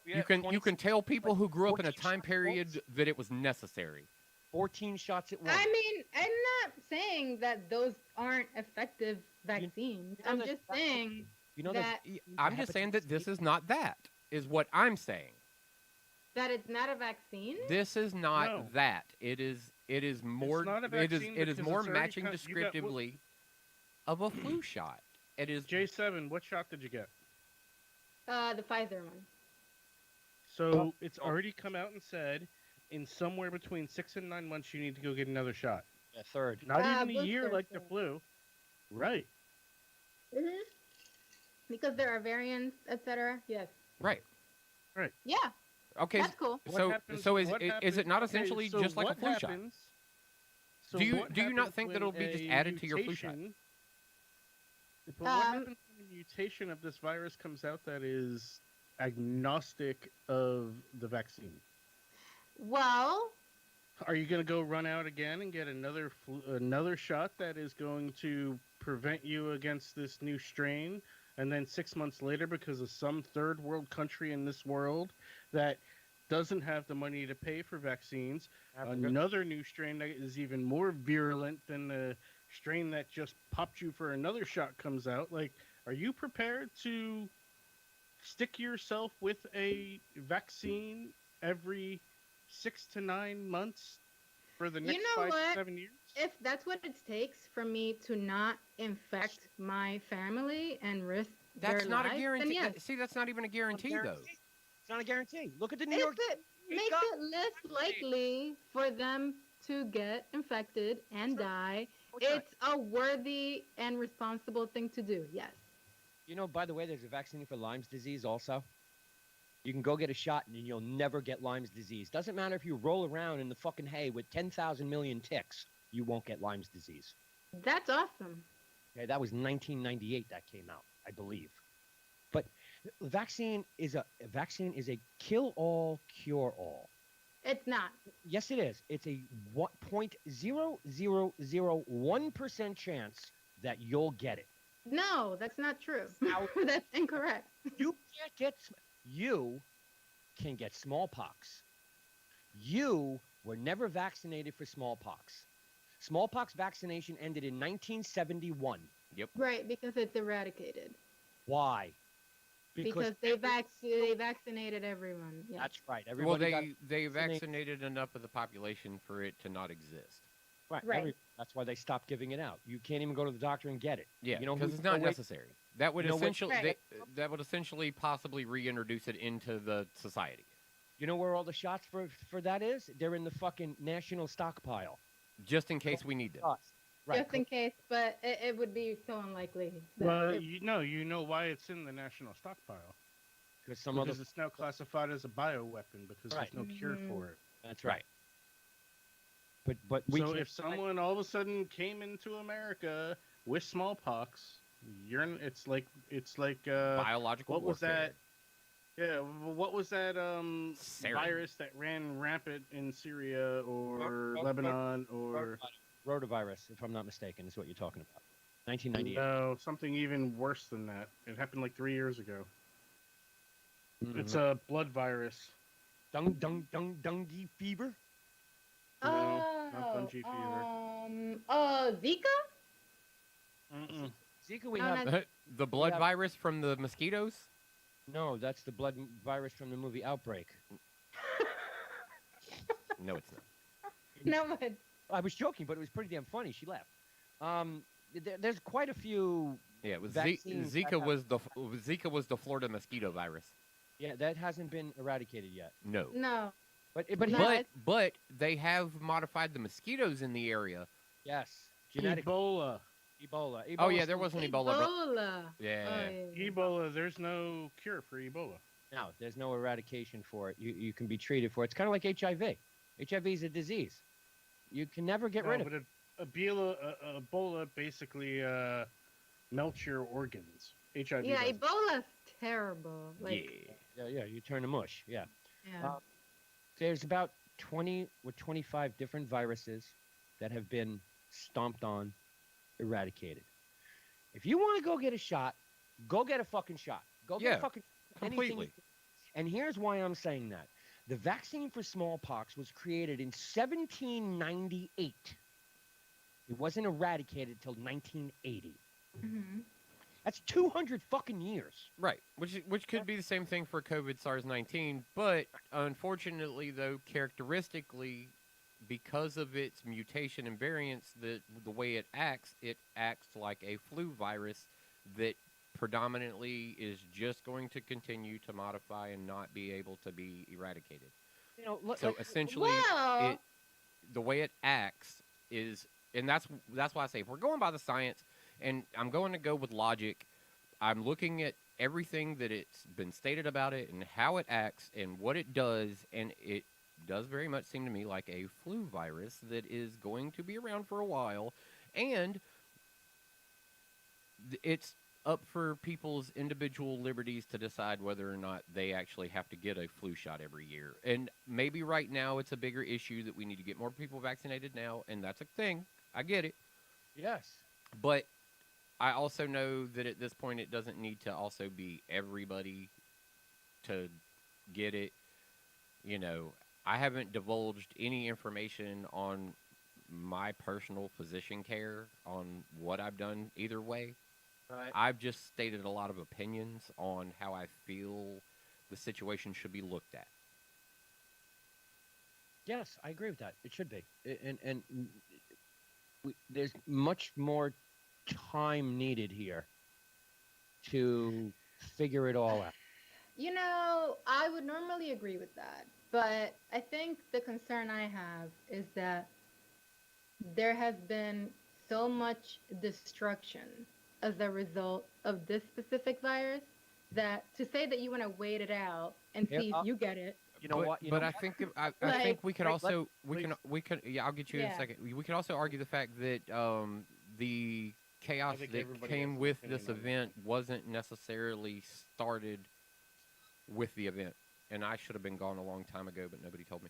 You can tell people who grew up in a 14 time shots period that it was necessary. 14 shots at once. I mean, I'm not saying that those aren't effective vaccines. know I'm that just vaccine- saying you know there's that I'm just saying that this is not that. Is what I'm saying. that it's not a vaccine. This is not No. that. It is more. not a It is vaccine it is because more it's already matching you got- descriptively of a flu shot. It is. J7, what shot did you get? The Pfizer one. So it's already come out and said in somewhere between 6 and 9 months you need to go get another shot. a third. Not even a year booster like the shot. flu. Right. Because there are variants, etc. Yes. Right. Yeah, Okay. that's cool. What So happens- so is what it happens- not okay, essentially so just like a what flu shot? happens- so Do you- what do you not happens think that it'll be when just a added to your flu shot? mutation- But what happens when a mutation of this virus comes out that is agnostic of the vaccine? Well, Are you going to go run out again and get another shot that is going to prevent you against this new strain? And then 6 months later, because of some third world country in this world that doesn't have the money to pay for vaccines, another new strain that is even more virulent than the strain that just popped you for another shot comes out. Like, are you prepared to stick yourself with a vaccine every 6 to 9 months for the next know 5 to what? 7 years? if that's what it takes for me to not infect my family and risk That's their not a lives, guarantee. then yes. See, that's not even a guarantee, though. It's not a guarantee. Look at the New If York. it makes got- it less likely for them to get infected and die, it's a worthy and responsible thing to do. Yes. You know, by the way, there's a vaccine for Lyme's disease also. You can go get a shot and you'll never get Lyme's disease. Doesn't matter if you roll around in the fucking hay with 10,000 million ticks, you won't get Lyme's disease. That's awesome. Okay, that was 1998 that came out, I believe. But the vaccine is a kill all, cure all. It's not. Yes, it is. It's a 0.0001% chance that you'll get it. No, that's not true. Now- That's incorrect. You can get smallpox. You were never vaccinated for smallpox. Smallpox vaccination ended in 1971. Right, because it's eradicated. Why? because they vaccinated everyone. Yeah. that's right. Well, Everybody got they vaccinated. vaccinated enough of the population for it to not exist. Right. Right. That's why they stopped giving it out. You can't even go to the doctor and get it. Yeah, You know because who- it's not no, wait, necessary. That would You know what- essentially Right. that would essentially possibly reintroduce it into the society, You know where all the shots for that is? They're in the fucking national stockpile. just in case we need them. Shots. Right. Just in case, but it would be so unlikely. That Well, it- you know why it's in the national stockpile. Because some Because other. it's now classified as a bioweapon because Right. there's no cure Mhm. for it. That's right. But we So can't- if someone all of a sudden came into America with smallpox, it's like Biological what was warfare. that? Yeah, what was that Sarin. virus that ran rampant in Syria or Ro- Lebanon or rotavirus, if I'm not mistaken, is what you're talking about. 1998. no, something even worse than that. It happened like 3 years ago. Mhm. It's a blood virus. Dungy fever. No, not Dungy fever. Zika? Mm-mm. Zika, we No, have. not- The blood have- virus from the mosquitoes? No, that's the blood virus from the movie Outbreak. No, it's not. No, but I was joking, but it was pretty damn funny. She laughed. There's quite a few. Yeah, it was Vaccines that Zika have- was the Florida mosquito virus. Yeah, that hasn't been eradicated yet. No. no. But No, But they have modified the mosquitoes in the area. yes, genetic Ebola. Ebola. Oh yeah, Ebola's there still- wasn't Ebola. But Ebola. yeah. Oh, yeah. Ebola. There's no cure for Ebola. No, there's no eradication for it. You can be treated for it. It's kind of like HIV. HIV is a disease. You can never get rid of it. But Ebola basically melts your organs. HIV. Yeah, doesn't. Ebola's terrible. Like, Yeah. Yeah, you turn to mush. Yeah. yeah. There's about 20 or 25 different viruses that have been stomped on, eradicated. If you want to go get a shot, go get a fucking shot. Go get Yeah, a fucking anything completely. you- And here's why I'm saying that. The vaccine for smallpox was created in 1798. It wasn't eradicated till 1980. hmm That's 200 fucking years. Right, which could be the same thing for COVID SARS-19, but unfortunately, though, characteristically, because of its mutation and variants, the way it acts like a flu virus that predominantly is just going to continue to modify and not be able to be eradicated. You know, look, So essentially, Well, the way it acts is, and that's why I say if we're going by the science, and I'm going to go with logic, I'm looking at everything that it's been stated about it and how it acts and what it does, and it does very much seem to me like a flu virus that is going to be around for a while, and it's up for people's individual liberties to decide whether or not they actually have to get a flu shot every year. And maybe right now it's a bigger issue that we need to get more people vaccinated now, and that's a thing. I get it. yes. But I also know that at this point it doesn't need to also be everybody to get it. You know, I haven't divulged any information on my personal physician care on what I've done either way. Right. I've just stated a lot of opinions on how I feel the situation should be looked at. Yes, I agree with that. It should be, and there's much more time needed here to figure it all out. you know, I would normally agree with that, but I think the concern I have is that there has been so much destruction as a result of this specific virus that to say that you want to wait it out and Here, see if you get it. You know but, what? You but know I what? think I Like- think we could Wait, also please. we can yeah, I'll get you in a Yeah. second. We could also argue the fact that the chaos think that everybody came has an with opinion this on that. event wasn't necessarily started with the event, and I should have been gone a long time ago, but nobody told me.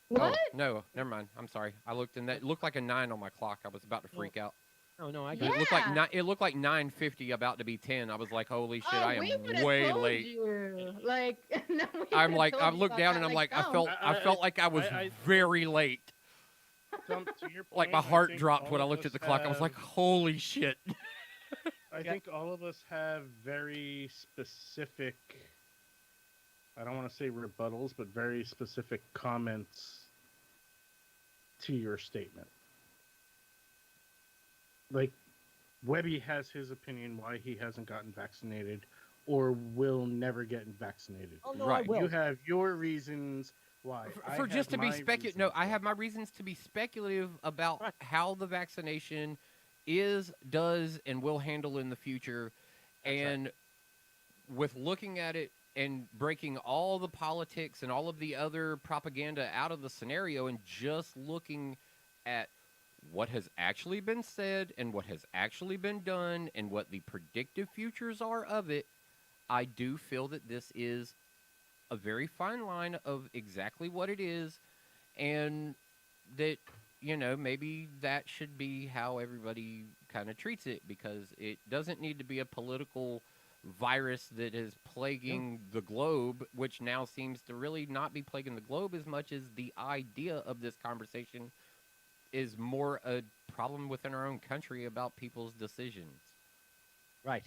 What? Oh, no, never mind. I'm sorry. I looked and that it looked like a 9 on my clock. I was about to freak out. No, I It get it. looked like Yeah. it looked like 9:50, about to be 10. I was like, holy shit, Oh, I we am would've way told late. You. Like, no, we I'm would've like, told I you looked about down that. and I'm Like, like, I don't. felt I- felt like I was I- very late. To your Like point, my I heart think dropped all when I of looked at us the clock. I was like, have- holy shit. I think all of us have very specific, I don't want to say rebuttals, but very specific comments to your statement. Like, Webby has his opinion why he hasn't gotten vaccinated or will never get vaccinated. Oh no, Right. I will. You have your reasons why. For just to be speculative. No, I why. have my reasons to be speculative about Right. how the vaccination is, does, and will handle in the future. That's right. And with looking at it and breaking all the politics and all of the other propaganda out of the scenario and just looking at what has actually been said and what has actually been done and what the predictive futures are of it, I do feel that this is a very fine line of exactly what it is, and that, maybe that should be how everybody kind of treats it, because it doesn't need to be a political virus that is plaguing the globe, which now seems to really not be plaguing the globe as much as the idea of this conversation is more a problem within our own country about people's decisions. Right.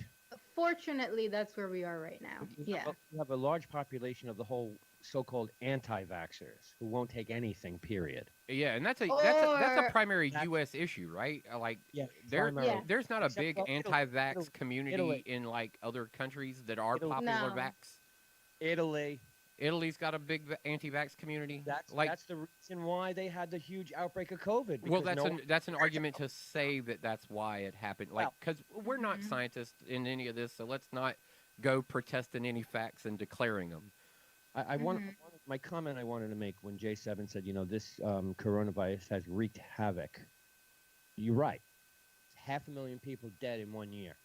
Fortunately, that's where we are right now. Yeah. You have a large population of the whole so-called anti-vaxxers who won't take anything. Period. Yeah, and that's a Or- primary That's- U.S. issue, right? Like, Yeah. there, primary. Yeah. there's not a Except big for Italy- anti-vax Italy- community Italy. in like other countries that are Italy. popular No. vax. Italy. Italy's got a big anti-vax community. That's like, that's the reason why they had the huge outbreak of COVID. well, because that's an argument to say that that's why it happened. Like, Well- because we're not Mhm. scientists in any of this, so let's not go protesting any facts and declaring them. I my comment I wanted to make when J7 said, this coronavirus has wreaked havoc. You're right. 500,000 people dead in 1 year.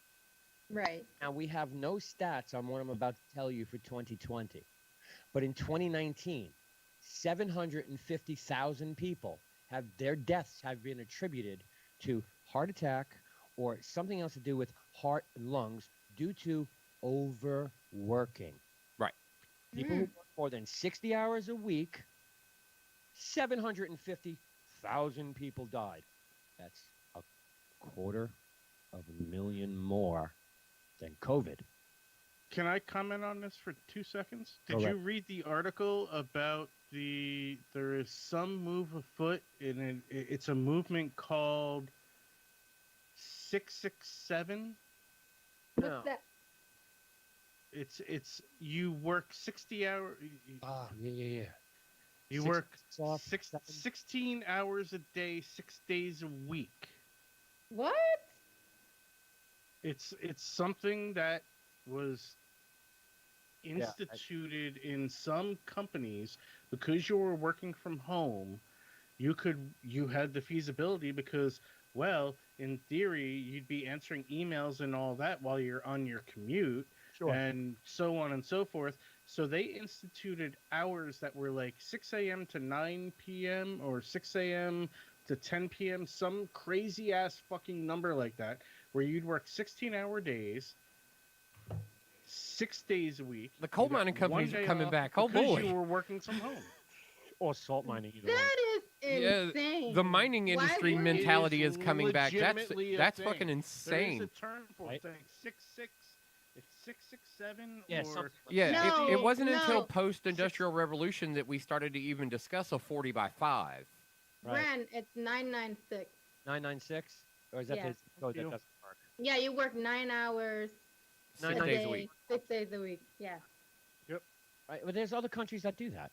Right. Now, we have no stats on what I'm about to tell you for 2020. But in 2019, 750,000 people their deaths have been attributed to heart attack or something else to do with heart and lungs due to overworking. Right. People who work more than 60 hours a week, 750,000 people died. That's a 250,000 more than COVID. Can I comment on this for 2 seconds? Did Go you right. read the article about there is some move afoot, and it's a movement called 667? What's No. that? It's you work 60 hours. Yeah. You Six work weeks off, 16 hours a day, 6 days a week. What? It's something that was instituted in some companies because you were working from home. You had the feasibility because, well, in theory, you'd be answering emails and all that while you're on your commute. Sure. And so on and so forth. So they instituted hours that were like 6 a.m. to 9 p.m. or 6 a.m. to 10 p.m. Some crazy ass fucking number like that, where you'd work 16-hour days, 6 days a week. The coal You got mining companies one are day coming off back. Oh, because boy. you were working from home. Or salt mining. Either way. That is Yeah, insane. the mining Why industry would- mentality is It is coming back. That's legitimately a that's thing. fucking There insane. is a term for Right? it. It's 6-6. It's 667 Yeah, or something like Yeah, No, it wasn't until no. post-industrial revolution that we started to even discuss a 40 by 5. Right. Wren, it's 996. 996? Or is that Yeah. the code that You- doesn't work? Yeah, you work 9 hours 6 Nine days day, a week. 6 days a week. Yeah. Right, but there's other countries that do that.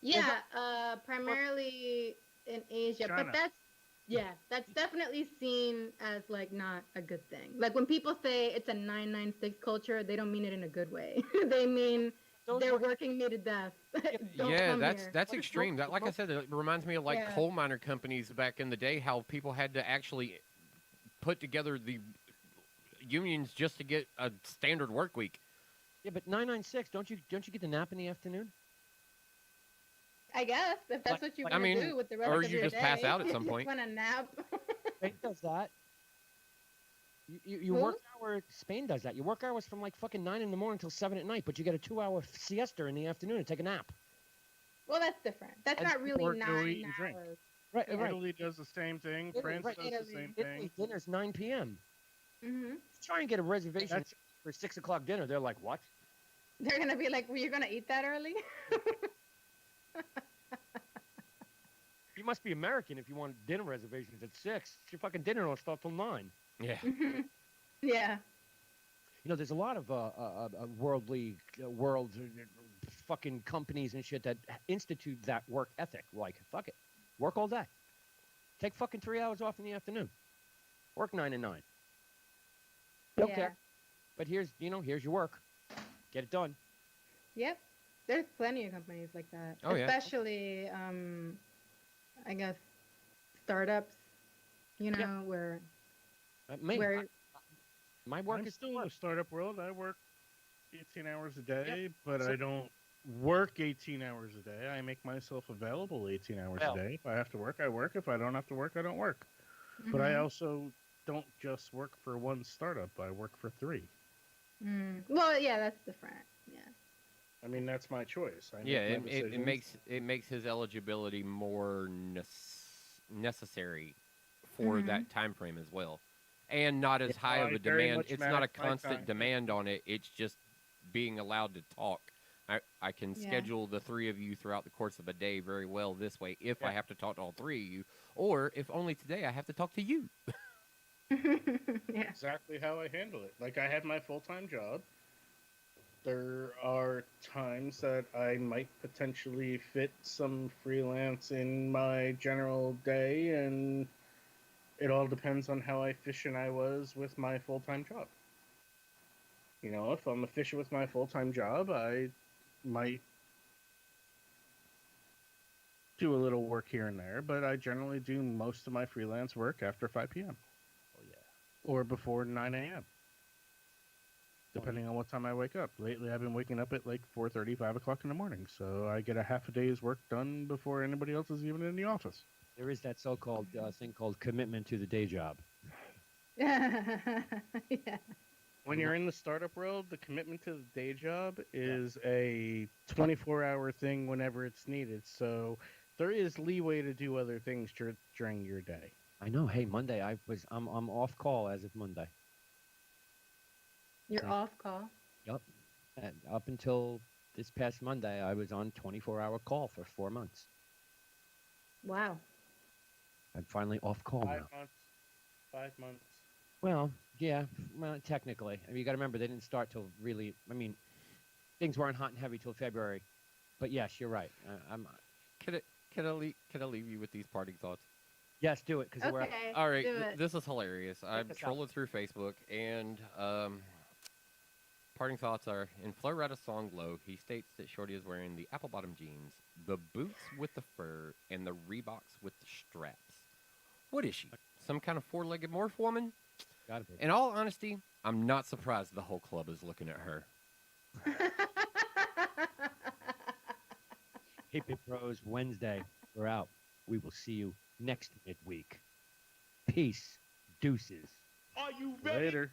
Yeah, primarily in Asia, China. but that's definitely seen as like not a good thing. Like when people say it's a 996 culture, they don't mean it in a good way. They mean Those they're work- working me to death. Don't Yeah, come that's here. that's But extreme. That, like I said, it reminds me of like Yeah. coal miner companies back in the day. How people had to actually put together the unions just to get a standard work week. Yeah, but 996, don't you get the nap in the afternoon? I guess if that's what you Like- want I to mean, do with the rest or of you your just pass day. out at some You point. just want to nap. Spain does that. You Who? work hour. Spain does that. You work hours from like fucking 9 in the morning till 7 at night, but you get a 2-hour siesta in the afternoon and take a nap. Well, that's different. That's And not really work, go 9 eat, and drink. hours. Right, Yeah. right. Italy does the same thing. Italy, France right, does the Italy. same Italy thing. dinner's 9 p.m. Hmm. Try and get a reservation That's for 6 o'clock dinner. They're like, what? They're gonna be like, well, "You're gonna eat that early?" You must be American if you want dinner reservations at 6. Your fucking dinner don't start till 9. Yeah. Hmm. Yeah. You know, there's a lot of worldly, fucking companies and shit that institute that work ethic. Like, fuck it, work all day, take fucking 3 hours off in the afternoon, work 9 to 9. Don't Yeah. care. But here's your work, get it done. Yep. There's plenty of companies like that. Oh, yeah. Especially, I guess, startups. You know, Yeah. where Me, where my work I'm is still in work. the startup world. I work 18 hours a day, but So- I don't work 18 hours a day. I make myself available 18 hours Well- a day. If I have to work, I work. If I don't have to work, I don't work. But I Mhm. also don't just work for one startup. I work for 3. Well, yeah, that's different. Yeah. I mean, that's my choice. I Yeah, make my it decisions. makes his eligibility more necessary for Mhm. that time frame as well, and not as Yeah, high of I a very demand. much It's not a manage my constant time. demand on it. It's just being allowed to talk. I can Yeah. schedule the 3 of you throughout the course of a day very well this way if I Yeah. have to talk to all 3 of you, or if only today I have to talk to you. Yeah. Exactly how I handle it. Like, I have my full-time job. There are times that I might potentially fit some freelance in my general day, and it all depends on how efficient I was with my full-time job. You know, if I'm efficient with my full-time job, I might do a little work here and there, but I generally do most of my freelance work after 5 p.m. Oh yeah. or before 9 a.m. depending on what time I wake up. Lately, I've been waking up at like 4:30, 5 o'clock in the morning, so I get a half a day's work done before anybody else is even in the office. There is that so-called thing called commitment to the day job. Yeah. When you're in the startup world, the commitment to the day job is a 24-hour thing whenever it's needed. So there is leeway to do other things during your day. I know. Hey, Monday I'm off call as of Monday. You're Okay. off call. Yup. And up until this past Monday, I was on 24-hour call for 4 months. Wow. I'm finally off call 5 now. months. 5 months. Well, yeah. Well, technically, I mean, you got to remember they didn't start till really. I mean, things weren't hot and heavy till February. But yes, you're right. I'm. Can I leave you with these parting thoughts? Yes, do it because we're. Okay. All right, Do it. this is hilarious. I'm us out. trolling through Facebook, and parting thoughts are: in Floretta song "Low," he states that Shorty is wearing the apple-bottom jeans, the boots with the fur, and the Reeboks with the straps. What is she? Some kind of four-legged morph woman? Gotta be. In all honesty, I'm not surprised the whole club is looking at her. Hip Hip Bros Wednesday. We're out. We will see you next midweek. Peace. Deuces. Are you ready? Later.